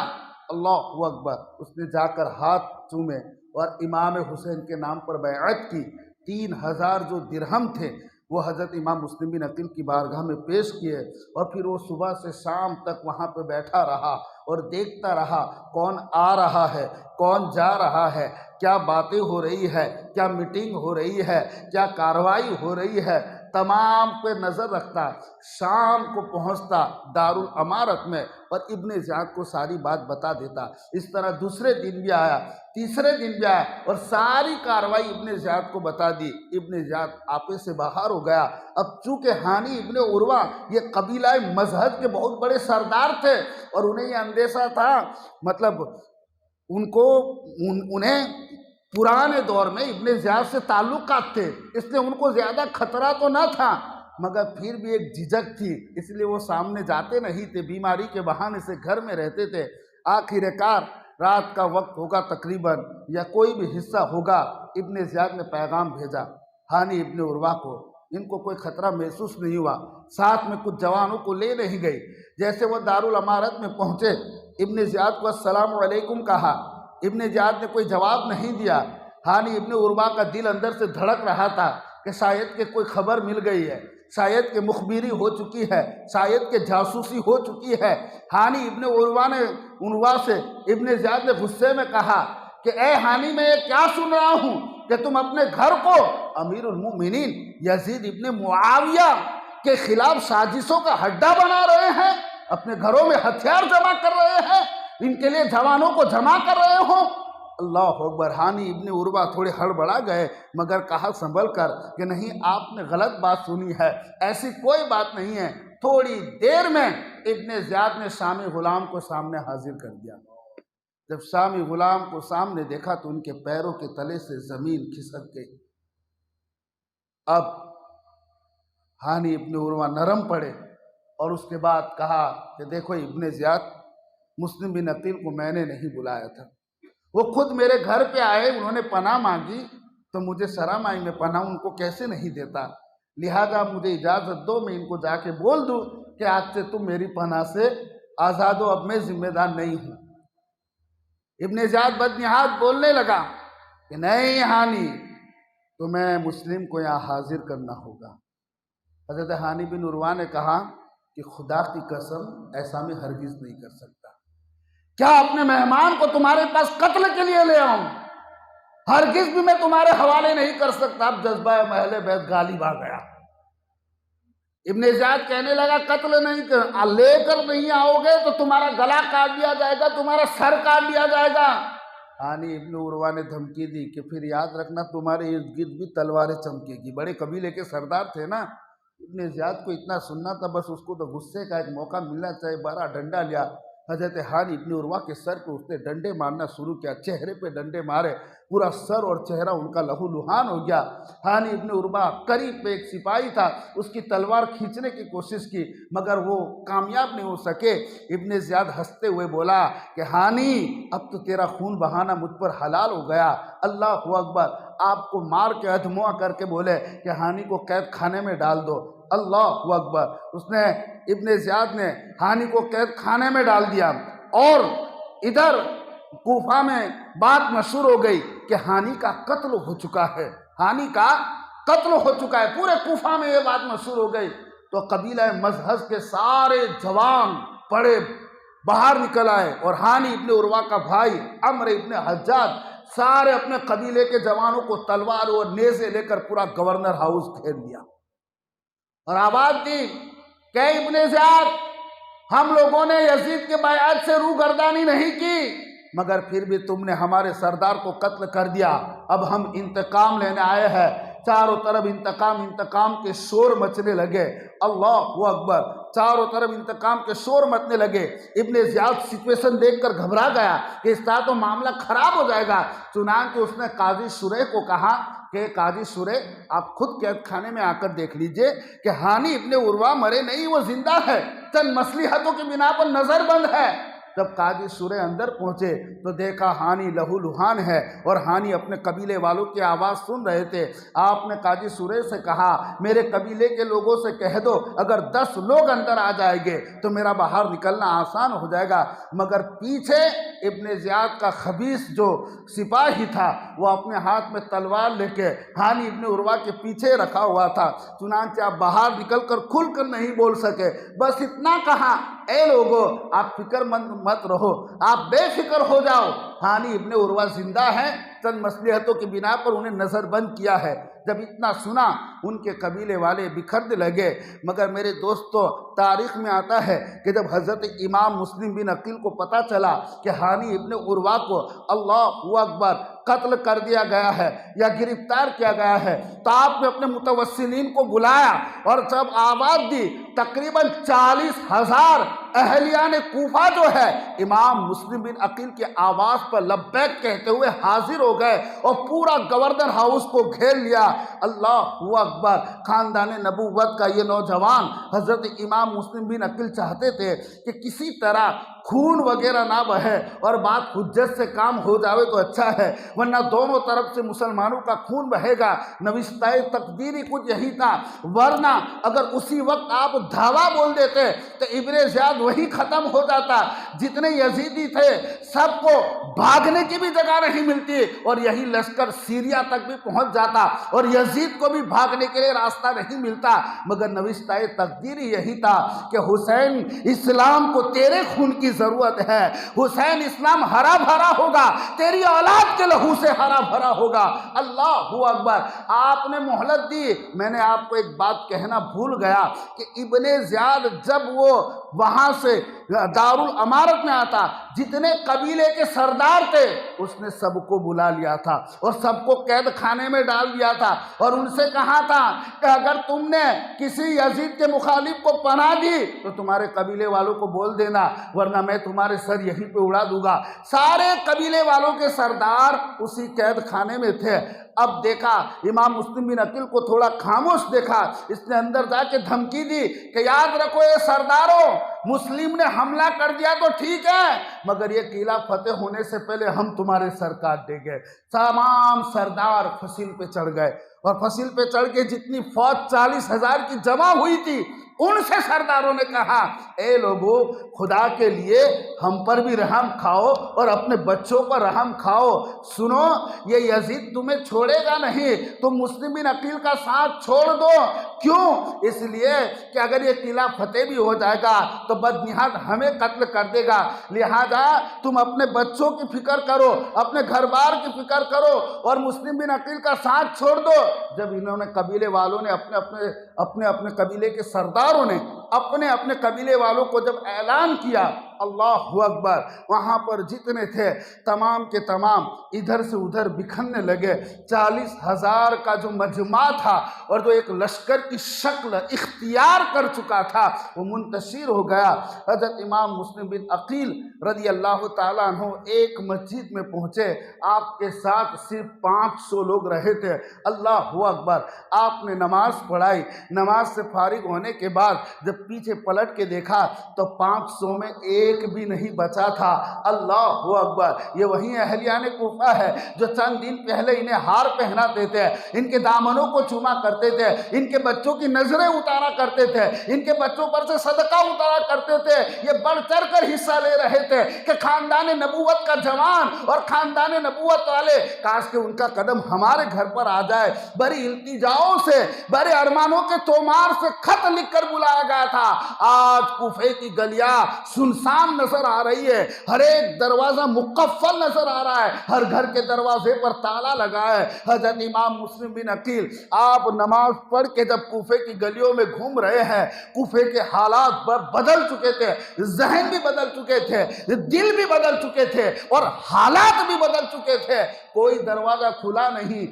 اللہ اکبر، اس نے جا کر ہاتھ چومے اور امام حسین کے نام پر بیعت کی۔ 3000 جو درہم تھے وہ حضرت امام مسلم بن عقیل کی بارگاہ میں پیش کیے، اور پھر وہ صبح سے شام تک وہاں پہ بیٹھا رہا اور دیکھتا رہا کون آ رہا ہے، کون جا رہا ہے، کیا باتیں ہو رہی ہے، کیا میٹنگ ہو رہی ہے، کیا کارروائی ہو رہی ہے، تمام پہ نظر رکھتا۔ شام کو پہنچتا دارالامارت میں اور ابن زیاد کو ساری بات بتا دیتا۔ اس طرح دوسرے دن بھی آیا، تیسرے دن بھی آیا اور ساری کارروائی ابن زیاد کو بتا دی۔ ابن زیاد آپے سے باہر ہو گیا۔ اب چونکہ ہانی ابن عروہ یہ قبیلہ مذہب کے بہت بڑے سردار تھے اور انہیں یہ اندیشہ تھا، مطلب انہیں پرانے دور میں ابن زیاد سے تعلقات تھے، اس لیے ان کو زیادہ خطرہ تو نہ تھا، مگر پھر بھی ایک جھجک تھی، اس لیے وہ سامنے جاتے نہیں تھے، بیماری کے بہانے سے گھر میں رہتے تھے۔ آخر کار رات کا وقت ہوگا تقریباً یا کوئی بھی حصہ ہوگا، ابن زیاد نے پیغام بھیجا ہانی ابن عروہ کو، ان کو کوئی خطرہ محسوس نہیں ہوا، ساتھ میں کچھ جوانوں کو لے نہیں گئی۔ جیسے وہ دارالامارت میں پہنچے، ابن زیاد کو السلام علیکم کہا، ابن زیاد نے کوئی جواب نہیں دیا۔ ہانی ابن عروہ کا دل اندر سے دھڑک رہا تھا کہ شاید کہ کوئی خبر مل گئی ہے، شاید کہ مخبری ہو چکی ہے، شاید کہ جاسوسی ہو چکی ہے۔ ہانی ابن عروہ سے ابن زیاد نے غصے میں کہا کہ اے ہانی، میں یہ کیا سن رہا ہوں کہ تم اپنے گھر کو امیر المؤمنین یزید ابن معاویہ کے خلاف سازشوں کا ہڈا بنا رہے ہیں، اپنے گھروں میں ہتھیار جمع کر رہے ہیں، ان کے لیے جوانوں کو جمع کر رہے ہو۔ اللہ اکبر! ہانی ابن عروہ تھوڑے ہڑبڑا گئے مگر کہا سنبھل کر کہ نہیں، آپ نے غلط بات سنی ہے، ایسی کوئی بات نہیں ہے۔ تھوڑی دیر میں ابن زیاد نے شامی غلام کو سامنے حاضر کر دیا۔ جب شامی غلام کو سامنے دیکھا تو ان کے پیروں کے تلے سے زمین کھسک گئی۔ اب ہانی ابن عروہ نرم پڑے اور اس کے بعد کہا کہ دیکھو ابن زیاد، مسلم بن عقیل کو میں نے نہیں بلایا تھا، وہ خود میرے گھر پہ آئے، انہوں نے پناہ مانگی تو مجھے شرم آئی، میں پناہ ان کو کیسے نہیں دیتا، لہذا مجھے اجازت دو میں ان کو جا کے بول دوں کہ آج سے تم میری پناہ سے آزاد ہو، اب میں ذمہ دار نہیں ہوں۔ ابن زیاد بدنہاد بولنے لگا کہ نہیں ہانی، تمہیں مسلم کو یہاں حاضر کرنا ہوگا۔ حضرت ہانی بن عروہ نے کہا کہ خدا کی قسم ایسا میں ہرگز نہیں کر سکتا، کیا اپنے مہمان کو تمہارے پاس قتل کے لیے لے آؤں؟ ہرگز بھی میں تمہارے حوالے نہیں کر سکتا۔ اب جذبہ اہل بیت غالب آ گیا۔ ابن زیاد کہنے لگا قتل نہیں کر لے کر نہیں آؤ گے تو تمہارا گلا کاٹ لیا جائے گا، تمہارا سر کاٹ لیا جائے گا۔ ہانی ابن عروہ نے دھمکی دی کہ پھر یاد رکھنا تمہارے ارد گرد بھی تلواریں چمکے گی، بڑے قبیلے کے سردار تھے نا۔ ابن زیاد کو اتنا سننا تھا، بس اس کو تو غصے کا ایک موقع ملنا چاہیے، بڑا ڈنڈا لیا، حضرت ہانی ابن عروہ کے سر پہ اس نے ڈنڈے مارنا شروع کیا، چہرے پہ ڈنڈے مارے، پورا سر اور چہرہ ان کا لہو لہان ہو گیا۔ ہانی ابن عروہ قریب پہ ایک سپاہی تھا، اس کی تلوار کھینچنے کی کوشش کی مگر وہ کامیاب نہیں ہو سکے۔ ابن زیاد ہنستے ہوئے بولا کہ ہانی اب تو تیرا خون بہانا مجھ پر حلال ہو گیا، اللہ اکبر۔ آپ کو مار کے ادھموا کر کے بولے کہ ہانی کو قید خانے میں ڈال دو، اللہ اکبر۔ اس نے ابن زیاد نے ہانی کو قید خانے میں ڈال دیا، اور ادھر کوفہ میں بات مشہور ہو گئی کہ ہانی کا قتل ہو چکا ہے، ہانی کا قتل ہو چکا ہے، پورے کوفہ میں یہ بات مشہور ہو گئی۔ تو قبیلہ مجہز کے سارے جوان پڑے باہر نکل آئے، اور ہانی ابن عروہ کا بھائی عمرو ابن حجاج سارے اپنے قبیلے کے جوانوں کو تلوار اور نیزے لے کر پورا گورنر ہاؤس گھیر لیا اور آواز دی کہ ابن زیاد، ہم لوگوں نے یزید کے بیعت سے روگردانی نہیں کی مگر پھر بھی تم نے ہمارے سردار کو قتل کر دیا، اب ہم انتقام لینے آئے ہیں۔ چاروں طرف انتقام کے شور مچنے لگے، اللہ اکبر، چاروں طرف انتقام کے شور مچنے لگے۔ ابن زیاد سچویشن دیکھ کر گھبرا گیا کہ اس طرح تو معاملہ خراب ہو جائے گا، چنانچہ اس نے قاضی شریح کو کہا کہ قاضی شریح آپ خود قید خانے میں آ کر دیکھ لیجئے کہ ہانی ابن عروہ مرے نہیں، وہ زندہ ہے، چند مصلحتوں کی بنا پر نظر بند ہے۔ جب قاضی شریح اندر پہنچے تو دیکھا ہانی لہو لہان ہے اور ہانی اپنے قبیلے والوں کی آواز سن رہے تھے۔ آپ نے قاضی شریح سے کہا میرے قبیلے کے لوگوں سے کہہ دو اگر 10 لوگ اندر آ جائیں گے تو میرا باہر نکلنا آسان ہو جائے گا، مگر پیچھے ابن زیاد کا خبیث جو سپاہی تھا وہ اپنے ہاتھ میں تلوار لے کے ہانی ابن عروہ کے پیچھے رکھا ہوا تھا، چنانچہ آپ باہر نکل کر کھل کر نہیں بول سکے، بس اتنا کہا اے لوگو آپ فکر مند مت رہو، آپ بے فکر ہو جاؤ، ہانی ابن عروہ زندہ ہے، چند مصلحتوں کی بنا پر انہیں نظر بند کیا ہے۔ جب اتنا سنا ان کے قبیلے والے بکھرنے لگے، مگر میرے دوستو تاریخ میں آتا ہے کہ جب حضرت امام مسلم بن عقیل کو پتہ چلا کہ ہانی ابن عروہ کو اللہ اکبر قتل کر دیا گیا ہے یا گرفتار کیا گیا ہے تو آپ نے اپنے متوسلین کو بلایا اور جب آواز دی تقریباً 40,000 اہلیان کوفہ جو ہے امام مسلم بن عقیل کی آواز پر لبیک کہتے ہوئے حاضر ہو گئے اور پورا گورنر ہاؤس کو گھیر لیا۔ اللہ اکبر، خاندان نبوت کا یہ نوجوان حضرت امام مسلم بن عقیل چاہتے تھے کہ کسی طرح خون وغیرہ نہ بہے اور بات حجت سے کام ہو جاوے تو اچھا ہے، ورنہ دونوں طرف سے مسلمانوں کا خون بہے گا۔ نوشتہ تقدیری کچھ یہی تھا، ورنہ اگر اسی وقت آپ دھاوا بول دیتے تو ابن زیاد وہی ختم ہو جاتا، جتنے یزیدی تھے سب کو بھاگنے کی بھی جگہ نہیں ملتی اور یہی لشکر سیریا تک بھی پہنچ جاتا اور یزید کو بھی بھاگنے کے لیے راستہ نہیں ملتا، مگر نوشتہ تقدیری یہی تھا کہ حسین اسلام کو تیرے خون کی ضرورت ہے، حسین اسلام ہرا بھرا ہوگا، تیری اولاد کے لہو سے ہرا بھرا ہوگا۔ اللہ اکبر، آپ نے مہلت دی۔ میں نے آپ کو ایک بات کہنا بھول گیا کہ ابن زیاد جب وہ وہاں سے دارالامارت میں آتا جتنے قبیلے کے سردار تھے اس نے سب کو بلا لیا تھا اور سب کو قید خانے میں ڈال دیا تھا اور ان سے کہا تھا کہ اگر تم نے کسی یزید کے مخالف کو پناہ دی تو تمہارے قبیلے والوں کو بول دینا ورنہ میں تمہارے سر یہیں پہ اڑا دوں گا۔ سارے قبیلے والوں کے سردار اسی قید خانے میں تھے۔ اب دیکھا امام مسلم بن عقیل کو تھوڑا خاموش دیکھا، اس نے اندر جا کے دھمکی دی کہ یاد رکھو اے سرداروں، مسلم نے حملہ کر دیا تو ٹھیک ہے، مگر یہ قلعہ فتح ہونے سے پہلے ہم تمہارے سر کاٹ دیں گے۔ تمام سردار فصیل پہ چڑھ گئے، اور فصیل پہ چڑھ کے جتنی فوج 40,000 کی جمع ہوئی تھی، ان سے سرداروں نے کہا اے لوگو، خدا کے لیے ہم پر بھی رحم کھاؤ اور اپنے بچوں پر رحم کھاؤ۔ سنو، یہ یزید تمہیں چھوڑے گا نہیں، تم مسلم بن عقیل کا ساتھ چھوڑ دو۔ کیوں؟ اس لیے کہ اگر یہ قلعہ فتح بھی ہو جائے گا تو بدنہاد ہمیں قتل کر دے گا، لہذا تم اپنے بچوں کی فکر کرو، اپنے گھر بار کی فکر کرو اور مسلم بن عقیل کا ساتھ چھوڑ دو۔ جب انہوں نے قبیلے والوں نے اپنے قبیلے کے سرداروں نے اپنے قبیلے والوں کو جب اعلان کیا، اللہ اکبر، وہاں پر جتنے تھے تمام کے تمام ادھر سے ادھر بکھرنے لگے۔ 40,000 کا جو مجمع تھا اور جو ایک لشکر کی شکل اختیار کر چکا تھا وہ منتشر ہو گیا۔ حضرت امام مسلم بن عقیل رضی اللہ تعالیٰ عنہ ایک مسجد میں پہنچے، آپ کے ساتھ صرف 500 لوگ رہے تھے۔ اللہ اکبر، آپ نے نماز پڑھائی، نماز سے فارغ ہونے کے بعد جب پیچھے پلٹ کے دیکھا تو 500 میں ایک بھی نہیں بچا تھا۔ اللہ اکبر، یہ وہی اہلیان کوفہ ہے جو چند دن پہلے انہیں ہار پہناتے تھے، ان کے دامنوں کو چوما کرتے تھے، ان کے بچوں کی نظریں اتارا کرتے تھے، ان کے بچوں پر سے صدقہ اتارا کرتے تھے۔ یہ بڑھ چڑھ کر حصہ لے رہے تھے کہ خاندان نبوت کا جوان اور خاندان نبوت والے، کاش کہ ان کا قدم ہمارے گھر پر آ جائے۔ بڑی التجاؤں سے، بڑے ارمانوں کے تومار سے خط لکھ کر بلایا گیا تھا۔ آج کوفے کی گلیاں سنسان نظر آ رہی ہے، ہر ایک دروازہ مقفل نظر آ رہا ہے، ہر گھر کے دروازے پر تالا لگا ہے۔ حضرت امام مسلم بن عقیل آپ نماز پڑھ کے جب کوفے کی گلیوں میں گھوم رہے ہیں، کوفے کے حالات بدل چکے تھے، ذہن بھی بدل چکے تھے، دل بھی بدل چکے تھے اور حالات بھی بدل چکے تھے، کوئی دروازہ کھلا نہیں۔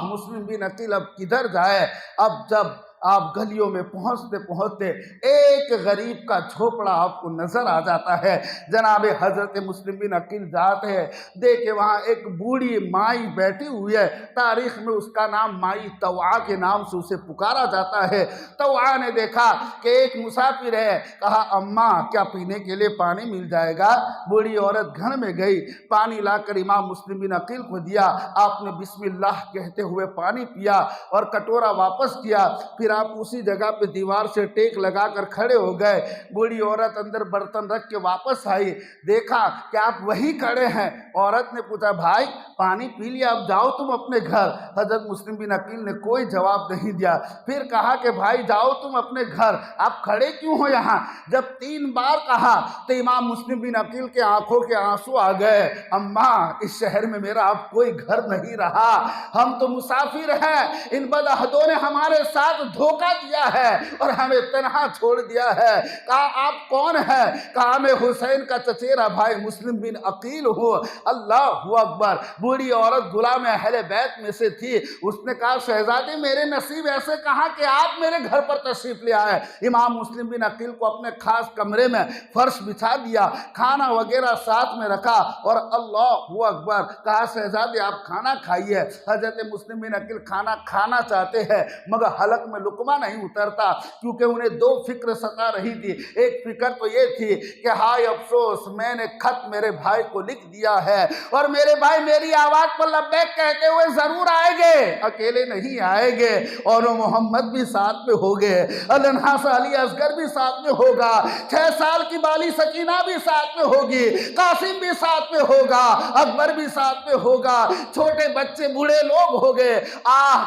مسلم بن عقیل اب کدھر جائے؟ اب جب آپ گلیوں میں پہنچتے پہنچتے ایک غریب کا جھوپڑا آپ کو نظر آ جاتا ہے۔ جناب حضرت مسلم بن عقیل جاتے ہیں، دیکھے وہاں ایک بوڑھی مائی بیٹھی ہوئی ہے، تاریخ میں اس کا نام مائی طوعا کے نام سے اسے پکارا جاتا ہے۔ طوعا نے دیکھا کہ ایک مسافر ہے، کہا اماں کیا پینے کے لیے پانی مل جائے گا؟ بوڑھی عورت گھر میں گئی، پانی لا کر امام مسلم بن عقیل کو دیا، آپ نے بسم اللہ کہتے ہوئے پانی پیا اور کٹورا واپس کیا، پھر آپ اسی جگہ پہ دیوار سے ٹیک لگا کر کھڑے ہو گئے۔ بوڑھی عورت اندر برتن رکھ کے واپس آئی، دیکھا کہ آپ وہی کھڑے ہیں۔ عورت نے پوچھا بھائی پانی پی لیا، اب جاؤ تم اپنے گھر۔ حضرت مسلم بن عقیل نے کوئی جواب نہیں دیا، پھر کہا کہ بھائی جاؤ تم اپنے گھر، آپ کھڑے کیوں ہو یہاں؟ جب 3 بار کہا تو امام مسلم بن عقیل کے آنکھوں کے آنسو آ گئے۔ اماں اس شہر میں میرا اب کوئی گھر نہیں رہا، ہم تو مسافر ہیں، ان بدعہدوں نے ہمارے ساتھ دھوکہ دیا ہے اور ہمیں تنہا چھوڑ دیا ہے۔ کہا آپ کون ہیں؟ کہا میں حسین کا چچیرا بھائی مسلم بن عقیل ہوں۔ اللہ اکبر، بوڑھی عورت غلام اہل بیت میں سے تھی، اس نے کہا شہزادی میرے نصیب ایسے کہاں کہ آپ میرے گھر پر تشریف لے آئے۔ امام مسلم بن عقیل کو اپنے خاص کمرے میں فرش بچھا دیا، کھانا وغیرہ ساتھ میں رکھا اور اللہ اکبر کہا شہزادی آپ کھانا کھائیے۔ حضرت مسلم بن عقیل کھانا کھانا چاہتے ہیں مگر حلق میں لقمہ نہیں اترتا، کیونکہ انہیں 2 فکر ستا رہی تھی۔ ایک فکر تو یہ تھی کہ ہائے افسوس میں نے خط میرے بھائی کو لکھ دیا ہے اور میرے بھائی میری آواز پر لبیک کہتے ہوئے ضرور آئیں گے، اکیلے نہیں آئیں گے، اور محمد بھی ساتھ میں ہوگے، النحا سے علی اصغر بھی ساتھ میں ہوگا، 6 سال کی بالی سکینہ بھی ساتھ میں ہوگی، قاسم بھی ساتھ میں ہوگا، اکبر بھی ساتھ میں ہوگا، چھوٹے بچے بوڑھے لوگ ہوگے۔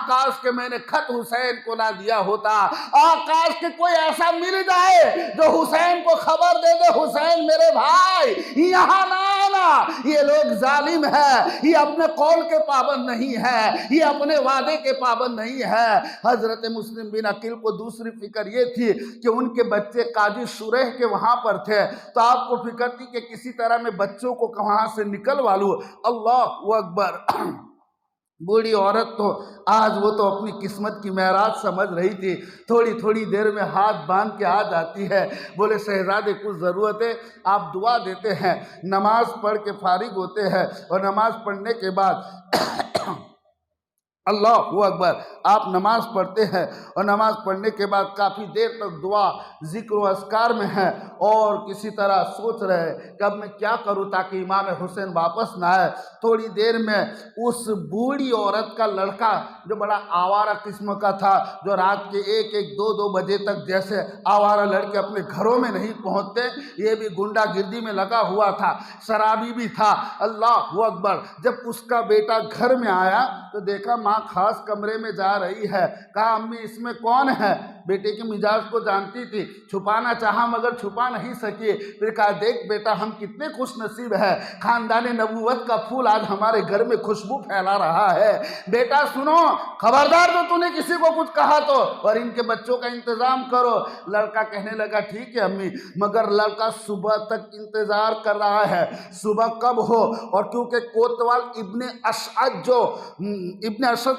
کاش کہ میں نے خط حسین کو نہ دیا ہوتا، کاش کہ کوئی ایسا مل جائے جو حسین کو خبر دے دے حسین میرے بھائی یہاں نہ آنا، یہ لوگ ظالم ہیں، یہ اپنے قول کے پابند نہیں ہے، یہ اپنے وعدے کے پابند نہیں ہے۔ حضرت مسلم بن عقیل کو دوسری فکر یہ تھی کہ ان کے بچے قاضی شریح کے وہاں پر تھے، تو آپ کو فکر تھی کہ کسی طرح میں بچوں کو وہاں سے نکلوا لوں۔ اللہ اکبر، بوڑھی عورت تو آج وہ تو اپنی قسمت کی معراج سمجھ رہی تھی، تھوڑی تھوڑی دیر میں ہاتھ باندھ کے آ جاتی ہے، بولے شہزادے کچھ ضرورت ہے؟ آپ دعا دیتے ہیں۔ نماز پڑھ کے فارغ ہوتے ہیں اور نماز پڑھنے کے بعد اللہ اکبر. آپ نماز پڑھتے ہیں اور نماز پڑھنے کے بعد کافی دیر تک دعا ذکر و اذکار میں ہیں اور کسی طرح سوچ رہے ہیں کہ اب میں کیا کروں تاکہ امام حسین واپس نہ آئے. تھوڑی دیر میں اس بوڑھی عورت کا لڑکا جو بڑا آوارہ قسم کا تھا، جو رات کے 1-2 بجے تک جیسے آوارہ لڑکے اپنے گھروں میں نہیں پہنچتے، یہ بھی گنڈا گردی میں لگا ہوا تھا، شرابی بھی تھا. اللہ اکبر. جب اس کا بیٹا گھر میں آیا تو دیکھا ماں خاص کمرے میں جا رہی ہے. کہا امی اس میں کون ہے؟ بیٹے کے مزاج کو جانتی تھی، چھپانا چاہا مگر چھپا نہیں سکی. پھر کہا دیکھ بیٹا ہم کتنے خوش نصیب ہیں، خاندان نبوت کا پھول آج ہمارے گھر میں خوشبو پھیلا رہا ہے. بیٹا سنو، خبردار تو نے کسی کو کچھ کہا تو اور ان کے بچوں کا انتظام کرو. لڑکا کہنے لگا ٹھیک ہے امی، مگر لڑکا صبح تک انتظار کر رہا ہے. صبح کب ہو؟ اور کیونکہ کوتوال ابن اشد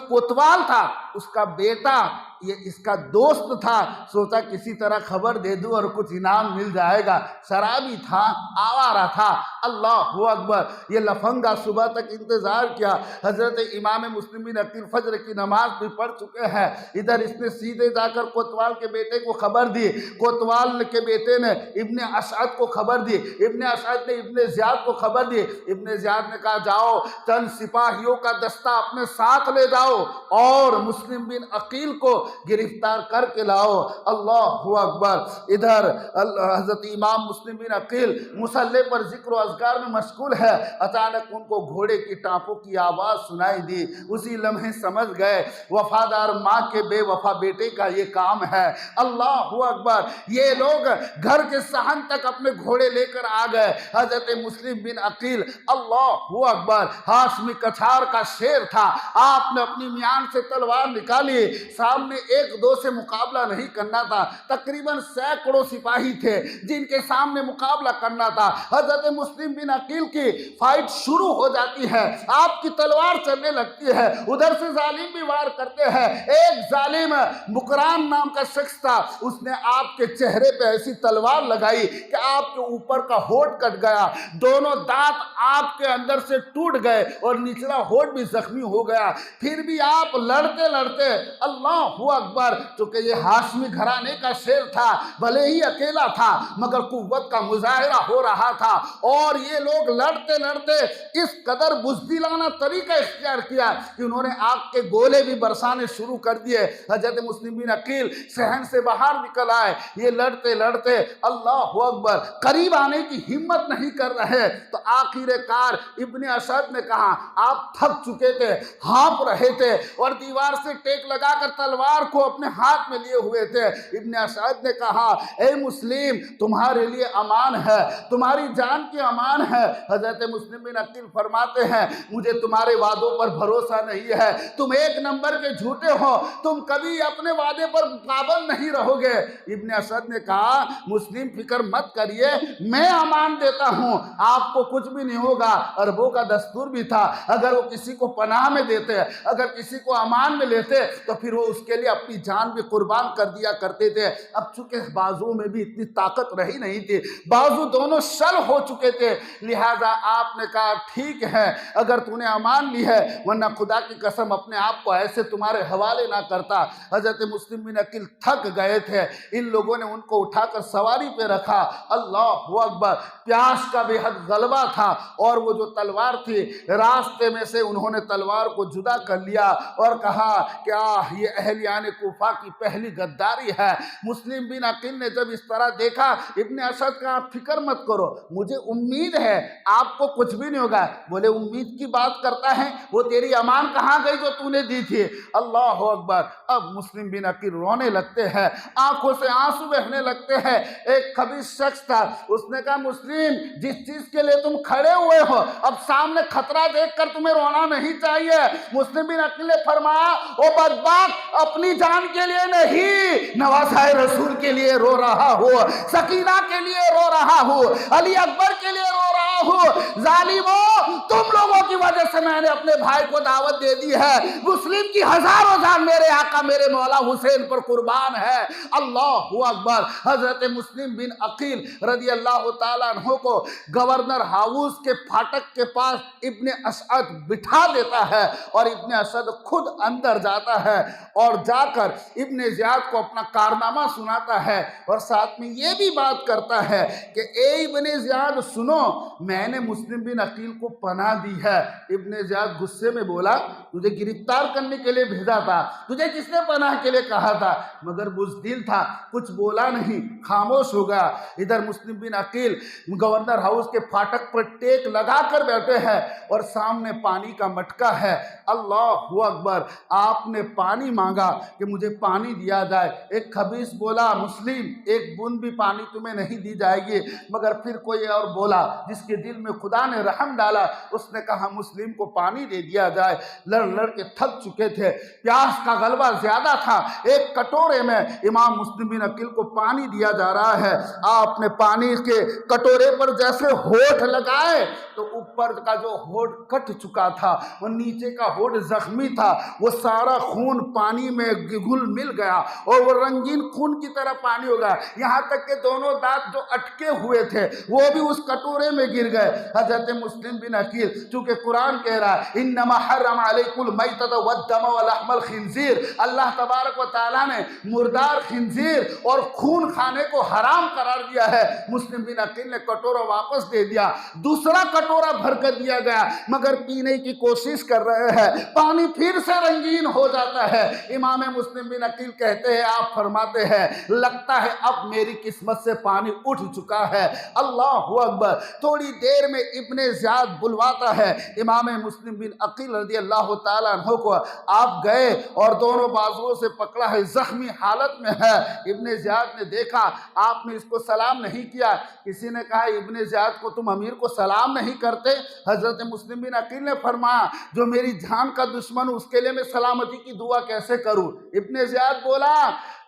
کوتوال تھا، اس کا بیٹا یہ اس کا دوست تھا، سوچا کسی طرح خبر دے دوں اور کچھ انعام مل جائے گا. شرابی تھا، آوارہ تھا. اللہ اکبر. یہ لفنگا صبح تک انتظار کیا. حضرت امام مسلم بن عقیل فجر کی نماز بھی پڑھ چکے ہیں. ادھر اس نے سیدھے جا کر کوتوال کے بیٹے کو خبر دی. کوتوال کے بیٹے نے ابن اسعد کو خبر دی. ابن اسعد نے ابن زیاد کو خبر دی. ابن زیاد نے کہا جاؤ چند سپاہیوں کا دستہ اپنے ساتھ لے جاؤ اور مسلم بن عقیل کو گرفتار کر کے لاؤ. اللہ اکبر. ادھر حضرت امام مسلم بن عقیل مصلی پر ذکر و اذکار میں مشغول ہے. اچانک ان کو گھوڑے کی ٹانپوں کی آواز سنائی دی. اسی لمحے سمجھ گئے وفادار ماں کے بے وفا بیٹے کا یہ کام ہے. اللہ اکبر. یہ لوگ گھر کے صحن تک اپنے گھوڑے لے کر آ گئے. حضرت مسلم بن عقیل اللہ اکبر ہاشمی کچھار کا شیر تھا. آپ نے اپنی میان سے تلوار نکالی. سامنے 1-2 سے مقابلہ نہیں کرنا تھا، تقریباً سینکڑوں سپاہی تھے جن کے سامنے مقابلہ کرنا تھا. حضرت مسلم بن عقیل کی فائٹ شروع ہو جاتی ہے. آپ کی تلوار چلنے لگتی ہے. ادھر سے ظالم بھی وار کرتے ہیں. ایک ظالم بکران نام کا شخص تھا، اس نے آپ کے چہرے پہ ایسی تلوار لگائی کہ آپ کے اوپر کا ہونٹ کٹ گیا، دونوں دانت آپ کے اندر سے ٹوٹ گئے اور نچلا ہونٹ بھی زخمی ہو گیا. پھر بھی آپ لڑتے لڑتے اللہ اکبر. چونکہ یہ ہاشمی گھرانے کا شیر تھا، بھلے ہی اکیلا تھا مگر قوت کا مظاہرہ ہو رہا تھا. اور یہ لوگ لڑتے لڑتے اس قدر بزدلانہ طریقہ اختیار کیا کہ انہوں نے آگ کے گولے بھی برسانے شروع کر دیے. حضرت مسلم بن عقیل صحن سے باہر نکل آئے. یہ لڑتے لڑتے اللہ اکبر قریب آنے کی ہمت نہیں کر رہے تو آخر کار ابن اسد نے کہا آپ تھک چکے تھے، ہانپ رہے تھے اور دیوار سے ٹیک لگا کر تلوار کو اپنے ہاتھ میں لیے ہوئے تھے. ابن اسد نے کہا اے مسلم تمہارے لیے امان ہے، تمہاری جان کی امان ہے. حضرت مسلم بن عقیل فرماتے ہیں مجھے تمہارے وعدوں پر بھروسہ نہیں ہے، تم 1 نمبر کے جھوٹے ہو، تم کبھی اپنے وعدے پر پابند نہیں رہو گے. ابن اسد نے کہا مسلم فکر مت کریے، میں امان دیتا ہوں، آپ کو کچھ بھی نہیں ہوگا. عربوں کا دستور بھی تھا اگر وہ کسی کو پناہ میں دیتے، اگر کسی کو امان میں لیتے تو پھر وہ اس کے لیے اپنی جان بھی قربان کر دیا کرتے تھے. اب چونکہ بازو میں بھی اتنی طاقت رہی نہیں تھی، بازو دونوں شل ہو چکے تھے، لہذا آپ نے کہا ٹھیک ہے اگر تو نے امان لی ہے، ورنہ خدا کی قسم اپنے آپ کو ایسے تمہارے حوالے نہ کرتا. حضرت مسلم بن عقیل تھک گئے تھے. ان لوگوں نے ان کو اٹھا کر سواری پہ رکھا. اللہ اکبر. پیاس کا بے حد غلبہ تھا اور وہ جو تلوار تھی راستے میں سے انہوں نے تلوار کو جدا کر لیا اور کہا کیا یہ اہلیان کوفہ کی پہلی غداری ہے. مسلم بن عقیل نے جب اس طرح دیکھا ابن اسد کا فکر مت کرو، مجھے امید ہے آپ کو کچھ بھی نہیں ہوگا. بولے امید کی بات کرتا ہے، وہ تیری امان کہاں گئی جو تو نے دی تھی؟ اللہ اکبر. اب مسلم بن عقیل رونے لگتے ہیں، آنکھوں سے آنسو بہنے لگتے ہیں. ایک خبیث شخص تھا، اس نے کہا مسلم جس چیز کے لیے تم کھڑے ہوئے ہو اب سامنے خطرہ دیکھ کر تمہیں رونا نہیں چاہیے. مسلم بن عقیل نے فرمایا او بدبخت اپنی جان کے لیے نہیں، نواسہ رسول کے لیے رو رہا ہو، سکینہ کے لیے رو رہا ہو، علی اکبر کے لیے رو رہا ہوں، ظالموں تم لوگوں کی وجہ سے میں نے اپنے بھائی کو دعوت دے دی ہے، مسلم کی ہزاروں جان میرے آقا میرے مولا حسین پر قربان ہے۔ اللہ اکبر۔ حضرت مسلم بن عقیل رضی اللہ تعالیٰ عنہ کو گورنر ہاؤس کے پھاٹک کے پاس ابن اسعد بٹھا دیتا ہے اور ابن اسعد خود اندر جاتا ہے اور جا کر ابن زیاد کو اپنا کارنامہ سناتا ہے اور ساتھ میں یہ بھی بات کرتا ہے کہ اے ابن زیاد سنو، میں نے مسلم بن عقیل کو پناہ دی ہے۔ ابن زیاد غصے میں بولا تجھے گرفتار کرنے کے لیے بھیجا تھا، تجھے کس نے پناہ کے لیے کہا تھا؟ مگر بزدل تھا، کچھ بولا نہیں، خاموش ہو گیا۔ ادھر مسلم بن عقیل گورنر ہاؤس کے پھاٹک پر ٹیک لگا کر بیٹھے ہیں اور سامنے پانی کا مٹکا ہے۔ اللہ اکبر۔ آپ نے پانی مانگا کہ مجھے پانی دیا جائے، ایک خبیث بولا مسلم ایک بوند بھی پانی تمہیں نہیں دی جائے گی، مگر پھر کوئی اور بولا جس کے دل میں خدا نے رحم ڈالا، اس نے کہا مسلم کو پانی دے دیا جائے۔ لڑ لڑ کے تھک چکے تھے، پیاس کا غلبہ زیادہ تھا، ایک کٹورے میں امام مسلم بن عقیل کو پانی دیا جا رہا ہے۔ آپ نے پانی کے کٹورے پر جیسے ہونٹ لگائے تو اوپر کا جو ہونٹ کٹ چکا تھا، وہ نیچے کا ہونٹ زخمی تھا، وہ سارا خون پانی میں گھل مل گیا اور وہ رنگین خون کی طرح پانی ہو گیا، یہاں تک کہ دونوں دانت جو اٹکے ہوئے تھے وہ بھی اس کٹورے میں گر گئے۔ حضرت مسلم بن عقیل چونکہ قرآن کہہ رہا ہے انما حرم علیکم المیتۃ والدم ولحم الخنزیر، اللہ تبارک و تعالیٰ نے مردار خنزیر اور خون کھانے کو حرام قرار دیا ہے۔ مسلم بن عقیل نے کٹورا واپس دے دیا، دوسرا کٹورا بھر کر دیا گیا، مگر پینے کی کوشش کر رہے ہیں، پانی پھر سے رنگین ہو جاتا ہے۔ امام مسلم بن عقیل کہتے ہیں، آپ فرماتے ہیں لگتا ہے اب میری قسمت سے پانی اٹھ چکا ہے۔ اللہ اکبر۔ تھوڑی دیر میں ابن زیاد بلواتا ہے امام مسلم بن عقیل رضی اللہ تعالیٰ عنہ کو، آپ گئے اور دونوں بازوؤں سے پکڑا ہے، زخمی حالت میں ہے۔ ابن زیاد نے دیکھا آپ نے اس کو سلام نہیں کیا، کسی نے کہا ابن زیاد کو تم امیر کو سلام نہیں کرتے؟ حضرت مسلم بن عقیل نے فرمایا جو میری جان کا دشمن اس کے لیے میں سلامتی کی دعا کیسے کروں؟ ابن زیاد بولا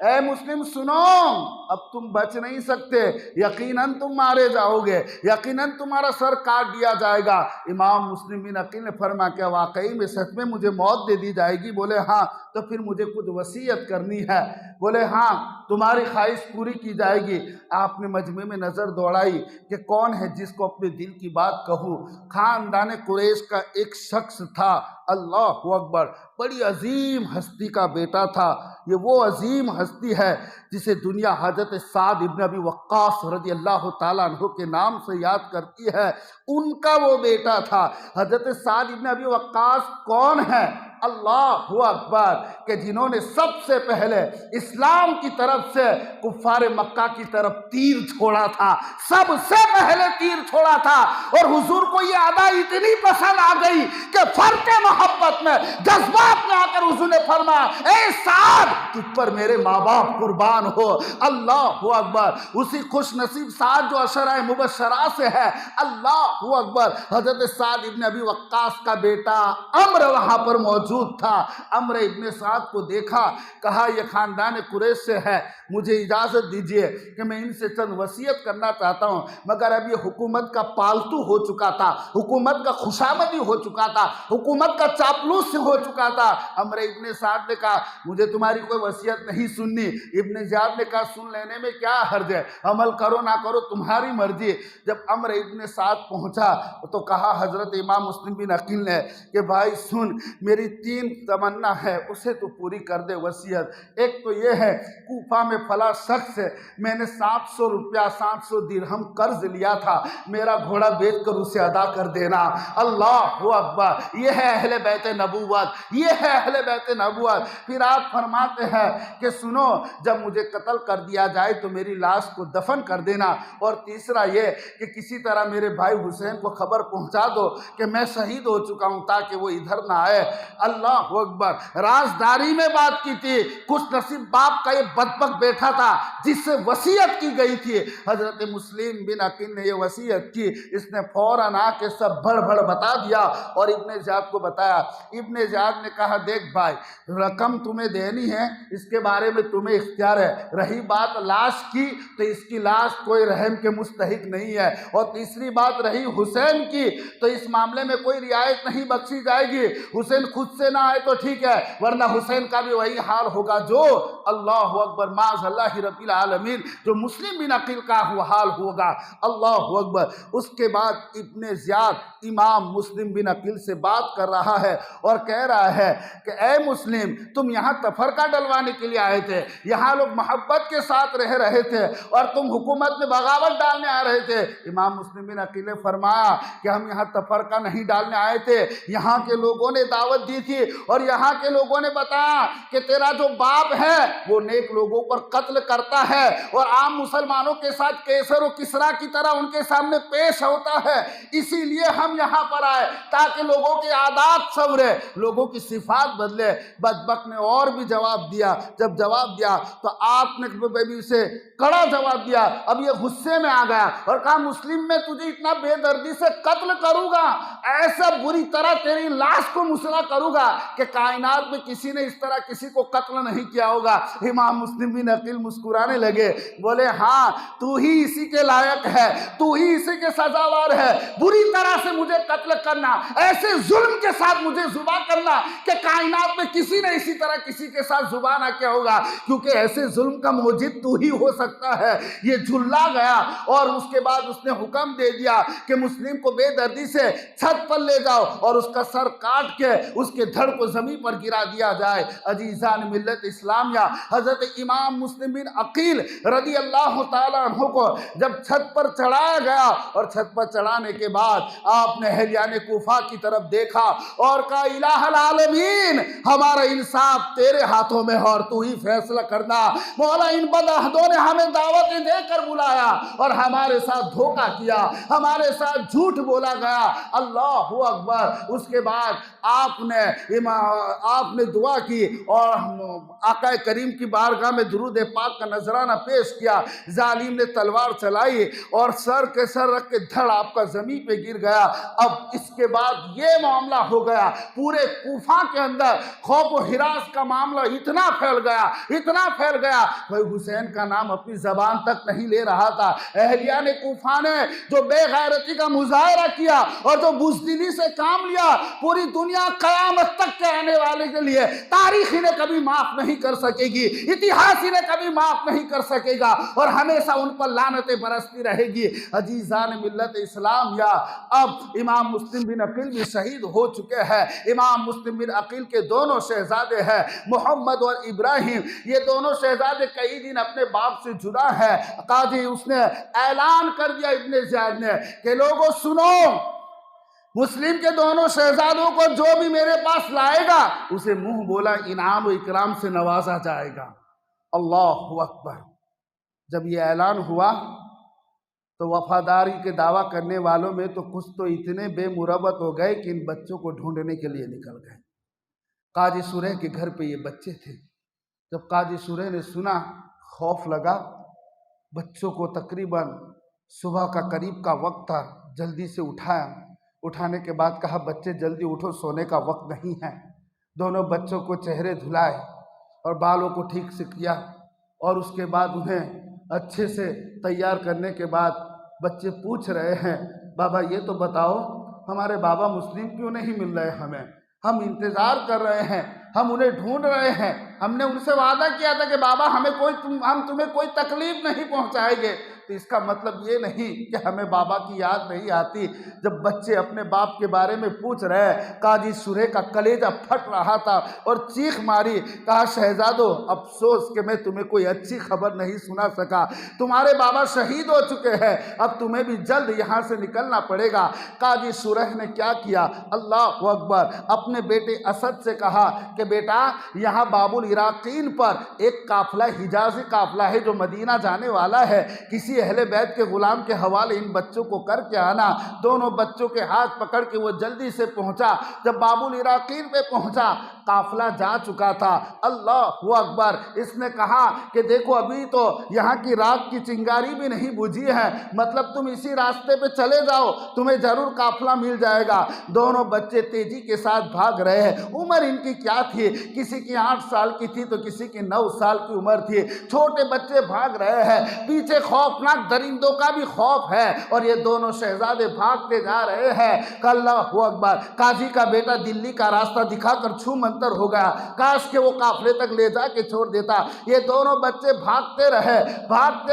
اے مسلم سنو، اب تم بچ نہیں سکتے، یقیناً تم مارے جاؤ گے، یقیناً تمہارا سر کاٹ دیا جائے گا۔ امام مسلم بن عقیل نے فرمایا کیا واقعی میں سچ میں مجھے موت دے دی جائے گی؟ بولے ہاں۔ تو پھر مجھے کچھ وصیت کرنی ہے۔ بولے ہاں تمہاری خواہش پوری کی جائے گی۔ آپ نے مجمع میں نظر دوڑائی کہ کون ہے جس کو اپنے دل کی بات کہوں۔ خاندان قریش کا ایک شخص تھا، اللہ اکبر، بڑی عظیم ہستی کا بیٹا تھا۔ یہ وہ عظیم ہستی ہے جسے دنیا حضرت سعد ابن ابی وقاص رضی اللہ تعالیٰ عنہ کے نام سے یاد کرتی ہے، ان کا وہ بیٹا تھا۔ حضرت سعد ابن ابی وقاص کون ہے؟ اللہ اکبر، کہ جنہوں نے سب سے پہلے اسلام کی طرف سے کفار مکہ کی طرف تیر چھوڑا تھا، سب سے پہلے تیر چھوڑا تھا، اور حضور کو یہ ادا اتنی پسند آ گئی کہ فرط محبت میں جذبات میں آ کر حضور نے فرمایا اے سعد تجھ پر میرے ماں باپ قربان ہو۔ اللہ اکبر۔ اسی خوش نصیب سعد جو عشرہ مبشرہ سے ہے، اللہ اکبر، حضرت سعد ابن ابی وقاص کا بیٹا عمرو وہاں پر موجود تھا۔ عمرو ابن سعد کو دیکھا، کہا یہ خاندان قریش سے ہے، مجھے اجازت دیجئے کہ میں ان سے چند وصیت کرنا چاہتا ہوں، مگر اب یہ حکومت کا پالتو ہو چکا تھا، حکومت کا خوشامدی ہو چکا تھا، حکومت کا چاپلوس ہو چکا تھا۔ عمرو ابن سعد نے کہا مجھے تمہاری کوئی وصیت نہیں سننی۔ ابن زیاد نے کہا سن لینے میں کیا حرج ہے، عمل کرو نہ کرو تمہاری مرضی۔ جب عمرو ابن سعد پہنچا تو کہا حضرت امام مسلم بن عقیل نے کہ بھائی سن، میری 3 تمنا ہے، اسے تو پوری کر دے وصیت۔ ایک تو یہ ہے کوفہ میں فلاں شخص سے میں نے 700 روپیہ 700 درہم قرض لیا تھا، میرا گھوڑا بیچ کر اسے ادا کر دینا۔ اللہ اکبر۔ یہ ہے اہل بیت نبوت، یہ ہے اہل بیت نبوت۔ پھر آپ فرماتے ہیں کہ سنو جب مجھے قتل کر دیا جائے تو میری لاش کو دفن کر دینا، اور تیسرا یہ کہ کسی طرح میرے بھائی حسین کو خبر پہنچا دو کہ میں شہید ہو چکا ہوں تاکہ وہ ادھر نہ آئے۔ اللہ اکبر۔ رازداری میں بات کی تھی، خوش نصیب باپ کا یہ بدبخت بیٹا بیٹھا تھا جس سے وصیت کی گئی تھی۔ حضرت مسلم بن عقیل نے یہ وصیت کی، اس نے فوراً آ کے سب بڑھ بڑھ بتا دیا اور ابن زیاد کو بتایا۔ ابن زیاد نے کہا دیکھ بھائی، رقم تمہیں دینی ہے اس کے بارے میں تمہیں اختیار ہے، رہی بات لاش کی تو اس کی لاش کوئی رحم کے مستحق نہیں ہے، اور تیسری بات رہی حسین کی تو اس معاملے میں کوئی رعایت نہیں بخشی جائے گی، حسین خود سے نہ آئے تو ٹھیک ہے ورنہ حسین کا بھی وہی حال ہوگا جو اللہ اکبر معاذ اللہ رب العالمین جو مسلم بن عقیل کا وہ حال ہوگا۔ اللہ اکبر۔ اس کے بعد ابن زیاد امام مسلم بن عقیل سے بات کر رہا ہے اور کہہ رہا ہے کہ اے مسلم، تم یہاں تفرقہ ڈلوانے کے لیے آئے تھے، یہاں لوگ محبت کے ساتھ رہ رہے تھے اور تم حکومت میں بغاوت ڈالنے آ رہے تھے۔ امام مسلم بن عقیل نے فرمایا کہ ہم یہاں تفرقہ نہیں ڈالنے آئے تھے، یہاں کے لوگوں نے دعوت دی تھی اور یہاں کے لوگوں نے بتایا کہ تیرا جو باپ ہے وہ نیک لوگوں پر قتل کرتا ہے اور عام مسلمانوں کے ساتھ کیسر و کسرا کی طرح ان کے سامنے پیش ہوتا ہے، اسی لیے ہم یہاں پر آئے تاکہ لوگوں کے عادات سنورے، لوگوں کی صفات بدلے۔ بدبخت نے اور بھی جواب دیا، جب جواب دیا تو آپ نے بھی اسے کڑا جواب دیا۔ اب یہ غصے میں آ گیا اور کہا مسلم میں تجھے اتنا بے دردی سے قتل کروں گا، ایسا بری طرح تیری لاش کو مسلا کروں گا کہ کائنات میں کسی نے اس طرح کسی کو قتل نہیں کیا ہوگا۔ امام مسلم بن عقیل مسکرانے لگے، بولے ہاں تو ہی اسی کے لائق ہے، تو ہی اسی کے سزاوار ہے، بری طرح سے مجھے قتل کرنا، ایسے ظلم کے ساتھ مجھے ذبح کرنا کہ کائنات میں کسی نے اسی طرح کسی کے ساتھ ذبح نہ کیا ہوگا، کیونکہ ایسے ظلم کا موجد تو ہی ہو سکتا ہے۔ یہ جھلا گیا اور اس کے بعد اس نے حکم دے دیا کہ مسلم کو بے دردی سے چھت پر لے جاؤ اور اس کا سر کاٹ کے اس کے دھڑ کو زمین پر گرا دیا جائے۔ عزیزان ملت اسلامیہ، حضرت امام مسلم بن عقیل رضی اللہ تعالیٰ عنہ کو جب چھت پر چڑھایا گیا اور چھت پر چڑھانے کے بعد آپ نے اہلیان کوفہ کی طرف دیکھا اور کہا الہ العالمین، ہمارا انصاف تیرے ہاتھوں میں ہے اور تو ہی فیصلہ کرنا۔ مولا ان بدعہدوں نے ہمیں دعوتیں دے کر بلایا اور ہمارے ساتھ دھوکہ کیا، ہمارے ساتھ جھوٹ بولا گیا۔ اللہ اکبر۔ اس کے بعد آپ نے دعا کی اور آقا کریم کی بارگاہ میں درود پاک کا نذرانہ پیش کیا۔ ظالم نے تلوار چلائی اور سر کے سر رکھ کے دھڑ آپ کا زمین پہ گر گیا۔ اب اس کے بعد یہ معاملہ ہو گیا، پورے کوفہ کے اندر خوف و ہراس کا معاملہ اتنا پھیل گیا کوئی حسین کا نام اپنی زبان تک نہیں لے رہا تھا۔ اہلیان کوفہ نے جو بے غیرتی کا مظاہرہ کیا اور جو بزدلی سے کام لیا، پوری دنیا قیامت تک کے آنے والے کے لیے تاریخ انہیں کبھی معاف نہیں کر سکے گی، اتہاس انہیں کبھی معاف نہیں کر سکے گا اور ہمیشہ ان پر لعنتیں برستی رہے گی۔ عزیزان ملت اسلام، یا اب امام مسلم بن عقیل بھی شہید ہو چکے ہیں۔ امام مسلم بن عقیل کے دونوں شہزادے ہیں محمد اور ابراہیم، یہ دونوں شہزادے کئی دن اپنے باپ سے جدا ہیں۔ قاضی اس نے اعلان کر دیا ابن زیاد نے کہ لوگوں سنو، مسلم کے دونوں شہزادوں کو جو بھی میرے پاس لائے گا اسے منہ بولا انعام و اکرام سے نوازا جائے گا۔ اللہ اکبر۔ جب یہ اعلان ہوا تو وفاداری کے دعویٰ کرنے والوں میں تو کچھ تو اتنے بے مروت ہو گئے کہ ان بچوں کو ڈھونڈنے کے لیے نکل گئے۔ قاضی سورہ کے گھر پہ یہ بچے تھے۔ جب قاضی سورہ نے سنا، خوف لگا، بچوں کو تقریباً صبح کا قریب کا وقت تھا، جلدی سے اٹھایا، اٹھانے کے بعد کہا بچے جلدی اٹھو، سونے کا وقت نہیں ہے۔ دونوں بچوں کو چہرے دھلائے اور بالوں کو ٹھیک سے کیا اور اس کے بعد انہیں اچھے سے تیار کرنے کے بعد بچے پوچھ رہے ہیں بابا یہ تو بتاؤ ہمارے بابا مسلم کیوں نہیں مل رہے ہمیں، ہم انتظار کر رہے ہیں، ہم انہیں ڈھونڈ رہے ہیں، ہم نے ان سے وعدہ کیا تھا کہ بابا ہم تمہیں کوئی تکلیف نہیں پہنچائیں گے۔ تو اس کا مطلب یہ نہیں کہ ہمیں بابا کی یاد نہیں آتی۔ جب بچے اپنے باپ کے بارے میں پوچھ رہے، قاضی سورہ کا کلیجہ پھٹ رہا تھا اور چیخ ماری، کہا شہزادو افسوس کہ میں تمہیں کوئی اچھی خبر نہیں سنا سکا، تمہارے بابا شہید ہو چکے ہیں، اب تمہیں بھی جلد یہاں سے نکلنا پڑے گا۔ قاضی سورہ نے کیا کیا؟ اللہ اکبر، اپنے بیٹے اسد سے کہا کہ بیٹا یہاں باب العراقین پر ایک قافلہ حجازی قافلہ ہے جو مدینہ جانے والا ہے، کسی اہل بیت کے غلام کے حوالے ان بچوں کو کر کے آنا۔ دونوں بچوں کے ہاتھ پکڑ کے وہ جلدی سے پہنچا۔ جب باب العراقین پہ پہنچا قافلہ جا چکا تھا۔ اللہ اکبر، اس نے کہا کہ دیکھو ابھی تو یہاں کی رات کی چنگاری بھی نہیں بجھی ہے، مطلب تم اسی راستے پہ چلے جاؤ، تمہیں ضرور قافلہ مل جائے گا۔ دونوں بچے تیزی کے ساتھ بھاگ رہے ہیں۔ عمر ان کی کیا تھی، کسی کی 8 سال کی تھی تو کسی کی 9 سال کی عمر تھی۔ چھوٹے بچے بھاگ رہے ہیں، پیچھے خوفناک درندوں کا بھی خوف ہے، اور یہ دونوں شہزادے بھاگتے جا رہے ہیں۔ اللہ اکبر، قاضی کا بیٹا دلی کا راستہ دکھا کر چھو منتر ہو گیا، کاش کہ وہ قافلے تک لے جا کے چھوڑ دیتا۔ یہ دونوں بچے بھاگتے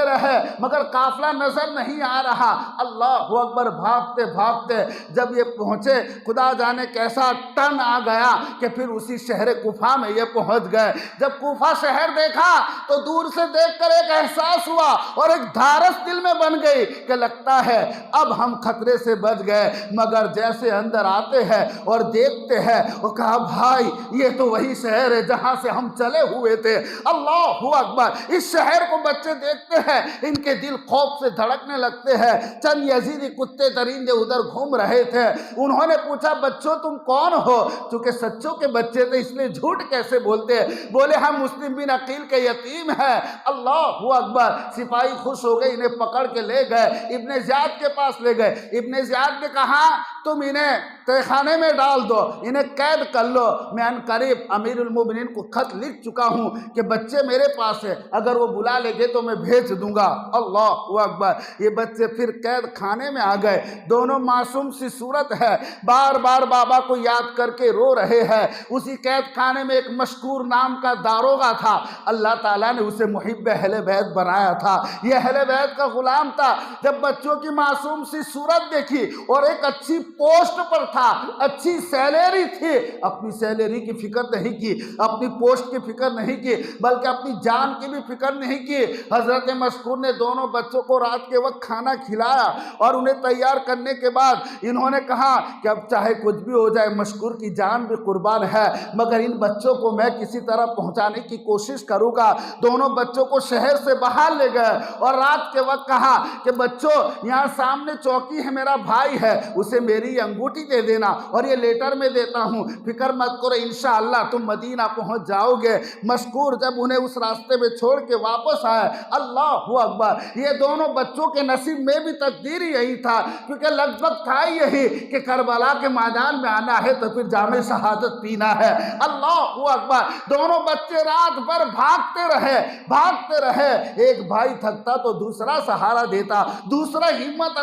رہے مگر قافلہ نظر نہیں آ رہا۔ اللہ اکبر، بھاگتے بھاگتے جب یہ پہنچے، خدا جانے کیسا ٹن آ گیا کہ پھر اسی شہر کوفہ میں یہ پہنچ گئے۔ جب کوفہ شہر دیکھا تو دور سے دیکھ کر ایک احساس ہوا اور ایک دھارس دل میں بن گئی کہ لگتا ہے اب ہم خطرے سے بچ گئے۔ مگر جیسے اندر آتے ہیں اور دیکھتے ہیں، وہ کہا بھائی یہ تو وہی شہر ہے جہاں سے ہم چلے ہوئے تھے۔ اللہ اکبر، اس شہر کو بچے دیکھتے ہیں، ان کے دل خوف سے دھڑکنے لگتے ہیں۔ چند یزیدی کتے درندے ادھر گھوم رہے تھے۔ انہوں نے پوچھا بچوں تم کون ہو؟ چونکہ سچوں کے بچے تھے اس لیے جھوٹ کیسے بولتے؟ بولے ہم مسلم بن عقیل کے یتیم ہیں۔ اللہ اکبر، سپاہی خوش ہو گئے، انہیں پکڑ کے لے گئے، ابن زیاد کے پاس لے گئے۔ ابن زیاد نے کہا تم انہیں تہہ خانے میں ڈال دو، انہیں قید کر لو، میں عنقریب امیر المومنین کو خط لکھ چکا ہوں کہ بچے میرے پاس ہے، اگر وہ بلا لے گے تو میں بھیج دوں گا۔ اللہ اکبر، یہ بچے پھر قید خانے میں آ گئے۔ دونوں معصوم سی صورت ہے، بار بار بابا کو یاد کر کے رو رہے ہیں۔ اسی قید خانے میں ایک مشکور نام کا داروغہ تھا، اللہ تعالیٰ نے اسے محب اہل بیت بنایا تھا، یہ اہل بیت کا غلام تھا۔ جب بچوں کی معصوم سی صورت دیکھی اور ایک اچھی پوسٹ پر تھا، اچھی سیلری تھی، اپنی سیلری کی فکر نہیں کی، اپنی پوسٹ کی فکر نہیں کی، بلکہ اپنی جان کی بھی فکر نہیں کی۔ حضرت مشکور نے دونوں بچوں کو رات کے وقت کھانا کھلایا اور انہیں تیار کرنے کے بعد انہوں نے کہا کہ اب چاہے کچھ بھی ہو جائے مشکور کی جان بھی قربان ہے، مگر ان بچوں کو میں کسی طرح پہنچانے کی کوشش کروں گا۔ دونوں بچوں کو شہر سے باہر لے گئے اور رات کے وقت کہا کہ بچوں یہاں سامنے چوکی ہے، میرا بھائی ہے، اسے میری انگوٹھی دے دینا اور یہ لیٹر میں دیتا ہوں، فکر مت کرو انشاءاللہ تم مدینہ پہنچ جاؤ گے۔ مشکور جب انہیں اس راستے میں چھوڑ کے واپس آئے، اللہ اکبر، یہ دونوں بچوں کے نصیب میں بھی تقدیر یہی تھا، کیونکہ لگ بھگ تھا یہی کہ کربلا کے میدان میں آنا ہے تو پھر جام شہادت پینا ہے۔ اللہ اکبر، دونوں بچے رات بھر بھاگتے رہے، ایک بھائی تھکتا تو دوسرا سہارا دیتا، دوسرا ہمت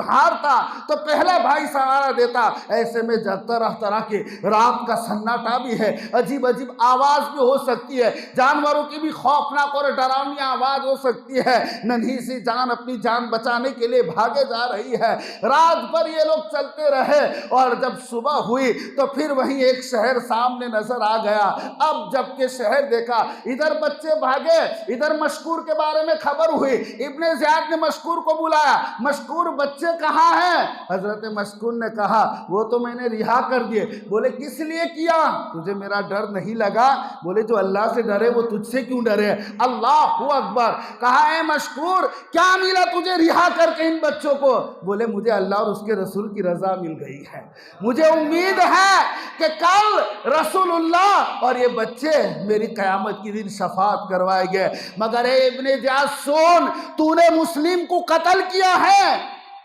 ہارتا تو پہلا بھائی سہارا دیتا۔ ایسے میں جب طرح کی رات کا سناٹا بھی ہے، عجیب عجیب آواز بھی ہو سکتی ہے، جانوروں کی بھی خوفناک اور ڈراؤنی آواز ہو سکتی ہے، ننھی سی جان اپنی جان بچانے کے لیے بھاگے جا رہی ہے۔ رات بھر یہ لوگ چلتے رہے اور جب صبح ہوئی تو پھر وہیں ایک شہر سامنے نظر آ گیا۔ اب جب کہ شہر دیکھا، ادھر بچے بھاگے، ادھر مشکور کے بارے میں خبر ہوئی، ابن زیاد نے مشکور کو بلایا، مشکور بچے کہاں ہیں؟ حضرت مشکور نے کہا وہ تو میں نے رہا کر دیے۔ بولے کس لیے کیا؟ تجھے میرا ڈر نہیں لگا؟ بولے جو اللہ سے ڈرے وہ تجھ سے کیوں ڈرے؟ اللہ اکبر، کہا اے مشکور کیا ملا تجھے رہا کر کے ان بچوں کو؟ بولے مجھے اللہ اور اس کے رسول کی رضا مل گئی ہے، مجھے امید ہے کہ کل رسول اللہ اور یہ بچے میری قیامت کی دن شفاعت کروائے گئے۔ مگر اے ابن زیاد سن، تو نے مسلم کو قتل کیا ہے،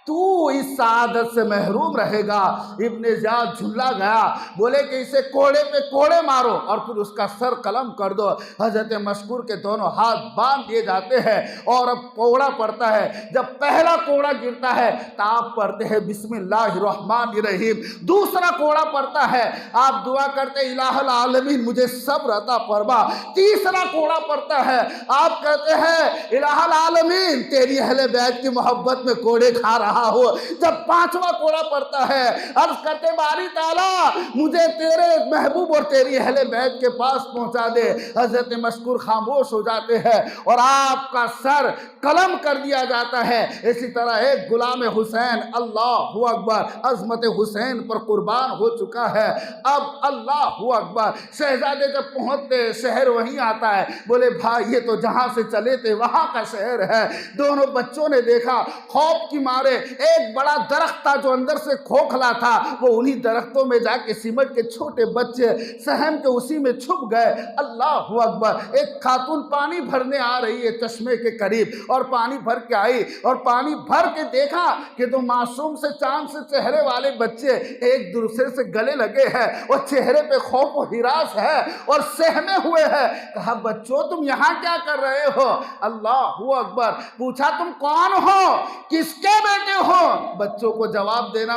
تو اس سعادت سے محروم رہے گا۔ ابن زیاد جھلا گیا، بولے کہ اسے کوڑے پہ کوڑے مارو اور پھر اس کا سر قلم کر دو۔ حضرت مشکور کے دونوں ہاتھ باندھ دیے جاتے ہیں اور اب کوڑا پڑتا ہے۔ جب پہلا کوڑا گرتا ہے تو آپ پڑھتے ہیں بسم اللہ الرحمن الرحیم، دوسرا کوڑا پڑتا ہے آپ دعا کرتے الہ العالمین مجھے صبر عطا فرما، تیسرا کوڑا پڑتا ہے آپ کہتے ہیں الہ العالمین تیری اہل بیت کی محبت میں کوڑے کھا رہا ہو۔ جب پانچواں کوڑا پڑتا ہے عرض کرتے باری تعالیٰ مجھے تیرے محبوب اور تیری اہل بیت کے پاس پہنچا دے۔ حضرت مشکور خاموش ہو جاتے ہیں اور آپ کا سر قلم کر دیا جاتا ہے۔ اسی طرح ایک غلام حسین اللہ اکبر عظمت حسین پر قربان ہو چکا ہے۔ اب اللہ اکبر شہزادے جب پہنچتے شہر وہیں آتا ہے، بولے بھائی یہ تو جہاں سے چلے تھے وہاں کا شہر ہے۔ دونوں بچوں نے دیکھا، خوف کی مارے ایک بڑا درخت تھا جو اندر سے کھوکھلا تھا، وہ انہی درختوں میں جا کے سمٹ کے چھوٹے بچے سہم کے اسی میں چھپ گئے۔ اللہ اکبر! ایک خاتون پانی بھرنے آ رہی ہے چشمے کے قریب، اور پانی بھر کے آئی اور پانی بھر کے دیکھا کہ دو معصوم سے چاند سے چہرے والے بچے ایک دوسرے سے گلے لگے ہیں اور چہرے پہ خوف و ہراس ہے اور سہمے ہوئے ہیں۔ کہا بچوں تم یہاں کیا کر رہے ہو؟ اللہ اکبر! پوچھا تم کون ہو، کس کے بیٹے ہو؟ بچوں کو جواب دینا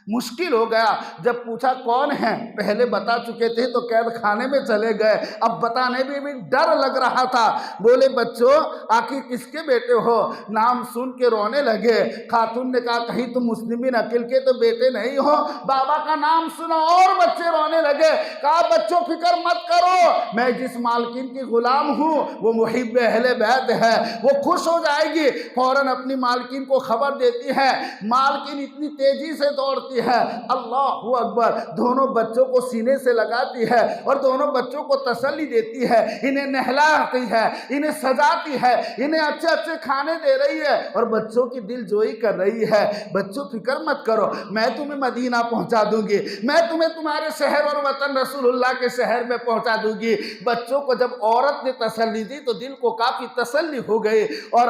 مشکل ہو گیا۔ جب پوچھا کون ہیں، پہلے بتا چکے تھے تو قید خانے میں چلے گئے، اب بتانے میں بھی ڈر لگ رہا تھا۔ بولے بچوں آخر کس کے بیٹے ہو؟ نام سن کے رونے لگے۔ خاتون نے کہا کہیں تم مسلمین عقیل کے تو بیٹے نہیں ہو؟ بابا کا نام سنا اور بچے رونے لگے۔ کہا بچوں فکر مت کرو، میں جس مالکین کی غلام ہوں وہ محب اہل بیت ہے، وہ خوش ہو جائے گی۔ فوراً اپنی مالکین کو خبر دیتی ہے، مالکین اتنی تیزی سے دوڑتی ہے۔ اللہ اکبر! دونوں بچوں کو سینے سے لگاتی ہے اور دونوں بچوں کو تسلی دیتی ہے، انہیں نہلاتی ہے، انہیں سجاتی ہے، انہیں اچھے اچھے کھانے دے رہی ہے اور بچوں کی دل جوئی کر رہی ہے۔ بچوں فکر مت کرو، میں تمہیں مدینہ پہنچا دوں گی، میں تمہیں تمہارے شہر اور وطن رسول اللہ کے شہر میں پہنچا دوں گی۔ بچوں کو جب عورت نے تسلی دی تو دل کو کافی تسلی ہو گئی، اور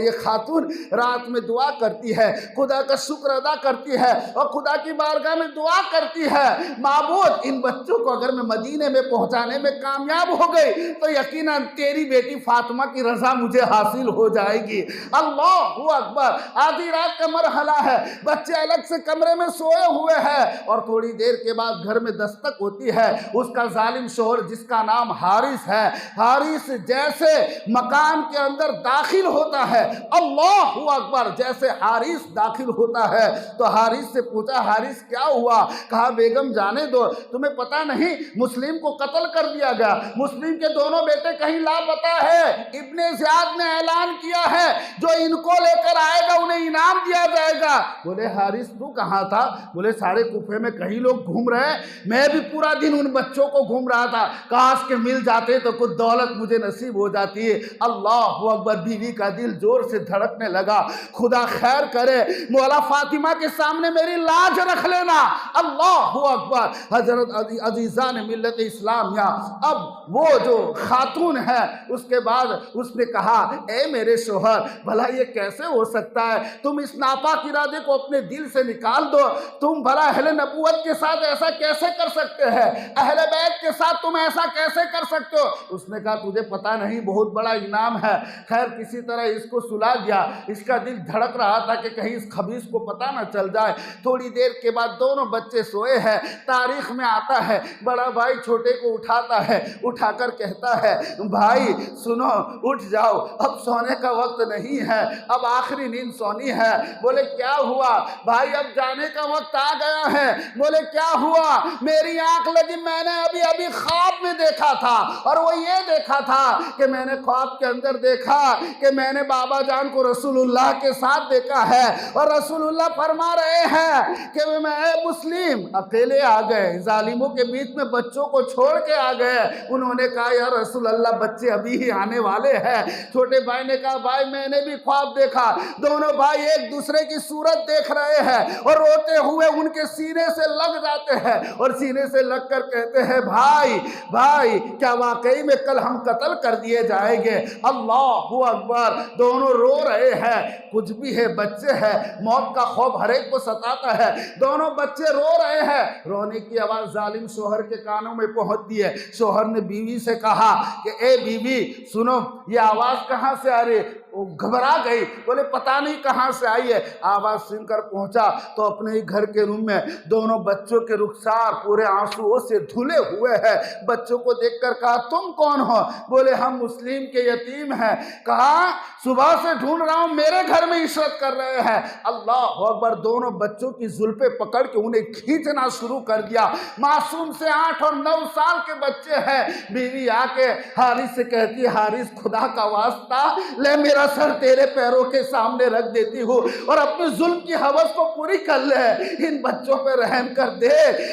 یہ خاتون رات میں دعا کرتی ہے، خدا کا شکر ادا کرتی ہے اور خدا کی بارگاہ میں دعا کرتی ہے، معبود ان بچوں کو اگر میں مدینے میں پہنچانے میں کامیاب ہو گئی تو یقیناً تیری بیٹی فاطمہ کی رضا مجھے حاصل ہو جائے گی۔ اللہ اکبر! آدھی رات کا مرحلہ ہے، بچے الگ سے کمرے میں سوئے ہوئے ہیں، اور تھوڑی دیر کے بعد گھر میں دستک ہوتی ہے۔ اس کا ظالم شوہر جس کا نام حارث ہے، حارث جیسے مکان کے اندر داخل ہوتا ہے، اللہ اکبر! جیسے حارث داخل ہوتا ہے تو حارث سے پوچھا حارث کیا ہوا؟ کہا بیگم جانے دو، تمہیں پتہ نہیں مسلم کو قتل کر دیا گیا، مسلم کے دونوں بیٹے کہیں لاپتہ ہے، ابن زیاد نے اعلان کیا ہے جو ان کو لے کر آئے گا انہیں انعام دیا جائے گا۔ بولے حارث تو کہاں تھا؟ بولے سارے کوفے میں کہیں لوگ گھوم رہے، میں بھی پورا دن ان بچوں کو گھوم رہا تھا، کاش کہ مل جاتے تو کچھ دولت مجھے نصیب ہو جاتی ہے۔ اللہ اکبر! بیوی کا دل زور سے دھڑکنے لگا، خدا خیر کرے، مولا فاطمہ کے سامنے میری لاج رکھ لینا۔ اللہ اکبر! حضرت عزیزان ملت اسلامیہ، اب وہ جو خاتون ہے اس کے بعد اس نے کہا اے میرے شوہر بھلا یہ کیسے ہو سکتا ہے؟ تم اس ناپاک ارادے کو اپنے دل سے نکال دو، تم بھلا اہل نبوت کے ساتھ ایسا کیسے کر سکتے ہیں؟ اہل بیت کے ساتھ تم ایسا کیسے کر سکتے ہو؟ اس نے کہا تجھے پتہ نہیں بہت بڑا انعام ہے۔ خیر کسی طرح اس کو سلا دیا، اس کا دل دھڑک رہا تھا کہ کہیں اس خبیث کو پتہ نہ چل جائے۔ تھوڑی دیر کے بعد دونوں بچے سوئے ہیں۔ تاریخ میں آتا ہے بڑا بھائی چھوٹے کو اٹھاتا ہے، اٹھا کر کہتا ہے بھائی سنو اٹھ جاؤ، اب سونے کا وقت نہیں ہے، اب آخری نیند سونی ہے۔ بولے کیا ہوا؟ بھائی اب جانے کا وقت آ گیا ہے۔ بولے کیا ہوا؟ میری آنکھ لگی، میں نے ابھی خواب میں دیکھا تھا، اور وہ یہ دیکھا تھا کہ میں نے خواب کے اندر دیکھا کہ میں نے بابا جان کو رسول اللہ کے ساتھ دیکھا ہے، اور رسول اللہ فرما رہے ہیں کہ میں مسلم اکیلے آ گئے، ظالموں کے بیچ میں بچوں کو چھوڑ کے آ گئے۔ انہوں نے کہا یا رسول اللہ بچے ابھی ہی آنے والے ہیں۔ چھوٹے بھائی نے کہا بھائی میں نے بھی خواب دیکھا۔ دونوں بھائی ایک دوسرے کی صورت دیکھ رہے ہیں اور روتے ہوئے ان کے سینے سے لگ جاتے ہیں اور سینے سے لگ کر کہتے ہیں بھائی کیا واقعی میں کل ہم قتل کر دیے جائیں گے؟ اللہ اکبر! دونوں رو رہے ہیں، کچھ بھی ہے بچے ہیں، موت کا خوف ہر ایک کو ستاتا ہے۔ دونوں بچے رو رہے ہیں، رونے کی آواز ظالم شوہر کے کانوں میں پہنچتی ہے۔ شوہر نے بیوی سے کہا کہ اے بیوی سنو یہ آواز کہاں سے آ رہی ہے؟ وہ گھبرا گئی، بولے پتہ نہیں کہاں سے آئی ہے۔ آواز سن کر پہنچا تو اپنے ہی گھر کے روم میں دونوں بچوں کے رخسار پورے آنسوؤں سے دھلے ہوئے ہیں۔ بچوں کو دیکھ کر کہا تم کون ہو؟ بولے ہم مسلم کے یتیم ہیں۔ کہا صبح سے ڈھونڈ رہا ہوں، میرے گھر میں عشرت کر رہے ہیں۔ اللہ اکبر! دونوں بچوں کی زلفیں پکڑ کے انہیں کھینچنا شروع کر دیا۔ معصوم سے 8 اور 9 سال کے بچے ہیں۔ بیوی آ کے حارث سے کہتی ہے حارث خدا کا واسطہ لے میرا تیرا سر تیرے پیروں کے سامنے رکھ دیتی ہوں اور اپنے ظلم کی ہوس کو پوری کر لے. ان بچوں پہ رحم کر دے.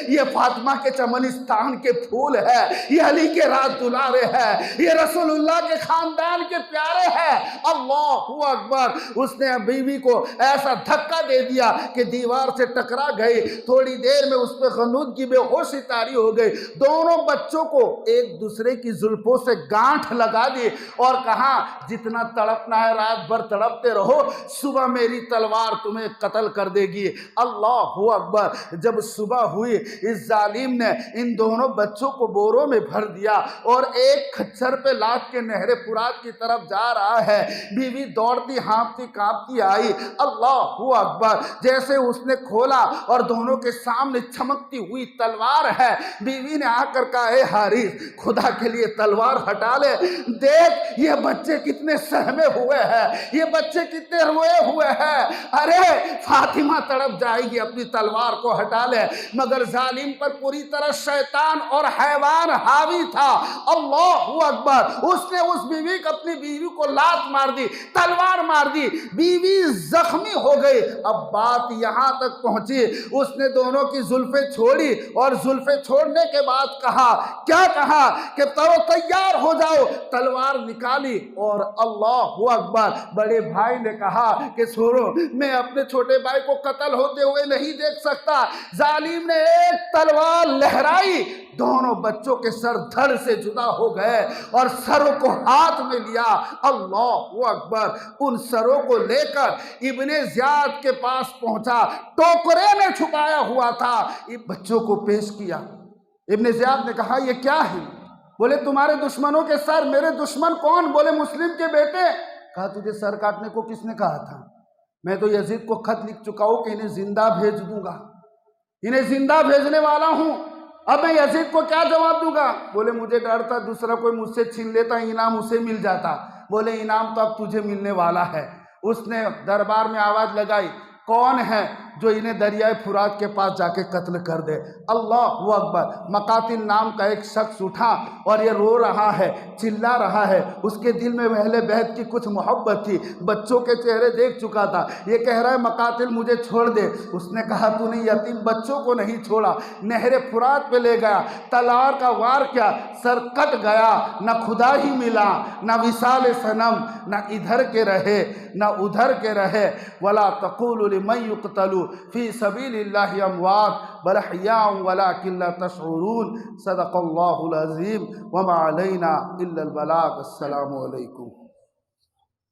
یہ فاطمہ کے چمنستان کے پھول ہے, یہ علی کے رات دلارے ہے, یہ رسول اللہ کے خاندان کے پیارے ہیں. اللہ اکبر. اس نے بیوی کو ایسا دھکا دے دیا کہ دیوار سے ٹکرا گئی. تھوڑی دیر میں اس پہ غنود کی بے ہوشی طاری ہو گئی. دونوں بچوں کو ایک دوسرے کی زلفوں سے گانٹھ لگا دی اور کہا جتنا تڑپنا ہے رات بھر تڑپتے رہو, صبح میری تلوار تمہیں قتل کر دے گی. اللہ اکبر. جب صبح ہوئی اس ظالم نے ان دونوں بچوں کو بوروں میں بھر دیا اور ایک کھچر پہ لاد کے نہر فرات کی طرف جا رہا ہے. بیوی دوڑتی ہانپتی کانپتی آئی. اللہ اکبر. جیسے اس نے کھولا اور دونوں کے سامنے چمکتی ہوئی تلوار ہے. بیوی نے آ کر کہا اے حارث خدا کے لیے تلوار ہٹا لے, دیکھ یہ بچے کتنے سہمے ہوئے ہیں, یہ بچے کتنے روئے ہوئے ہیں. ارے فاطمہ تڑپ جائے گی, اپنی تلوار کو ہٹا لے. مگر ظالم پر پوری طرح شیطان اور حیوان حاوی تھا. اللہ اکبر. اس نے اس بیوی کو اپنی بیوی کو لات مار دی, تلوار مار دی. بیوی زخمی ہو گئی. اب بات یہاں تک پہنچی, اس نے دونوں کی زلفیں چھوڑی اور زلفیں چھوڑنے کے بعد کہا, کیا کہا کہ تیار ہو جاؤ. تلوار نکالی اور اللہ اکبر. بڑے بھائی نے کہا کہ سنو, میں اپنے چھوٹے بھائی کو قتل ہوتے ہوئے نہیں دیکھ سکتا. ظالم نے ایک تلوار لہرائی, دونوں بچوں کے سر دھڑ سے جدا ہو گئے اور سروں کو ہاتھ میں لیا. اللہ اکبر. ان سروں کو لے کر ابن زیاد کے پاس پہنچا, ٹوکرے میں چھپایا ہوا تھا. بچوں کو پیش کیا. ابن زیاد نے کہا یہ کیا ہے؟ بولے تمہارے دشمنوں کے سر. میرے دشمن کون؟ بولے مسلم کے بیٹے. کہا تجھے سر کاٹنے کو کس نے کہا تھا؟ میں تو یزید کو خط لکھ چکا ہوں کہ انہیں زندہ بھیج دوں گا, انہیں زندہ بھیجنے والا ہوں. اب میں یزید کو کیا جواب دوں گا؟ بولے مجھے ڈر تھا دوسرا کوئی مجھ سے چھین لیتا, انعام اسے مل جاتا. بولے انعام تو اب تجھے ملنے والا ہے. اس نے دربار میں آواز لگائی, کون ہے جو انہیں دریائے فرات کے پاس جا کے قتل کر دے؟ اللہ اکبر. مقاتل نام کا ایک شخص اٹھا اور یہ رو رہا ہے, چلا رہا ہے. اس کے دل میں اہل بیت کی کچھ محبت تھی, بچوں کے چہرے دیکھ چکا تھا. یہ کہہ رہا ہے مقاتل مجھے چھوڑ دے. اس نے کہا تو نے یتیم بچوں کو نہیں چھوڑا, نہر فرات پہ لے گیا, تلوار کا وار کیا, سر کٹ گیا. نہ خدا ہی ملا, نہ وصال صنم, نہ ادھر کے رہے نہ ادھر کے رہے. ولا تقولوا لمن يقتل فی سبیل اللہ اموات بل احیاء ولکن لا تشعرون. صدق اللہ العظیم. وما علینا الا البلاغ. السلام علیکم.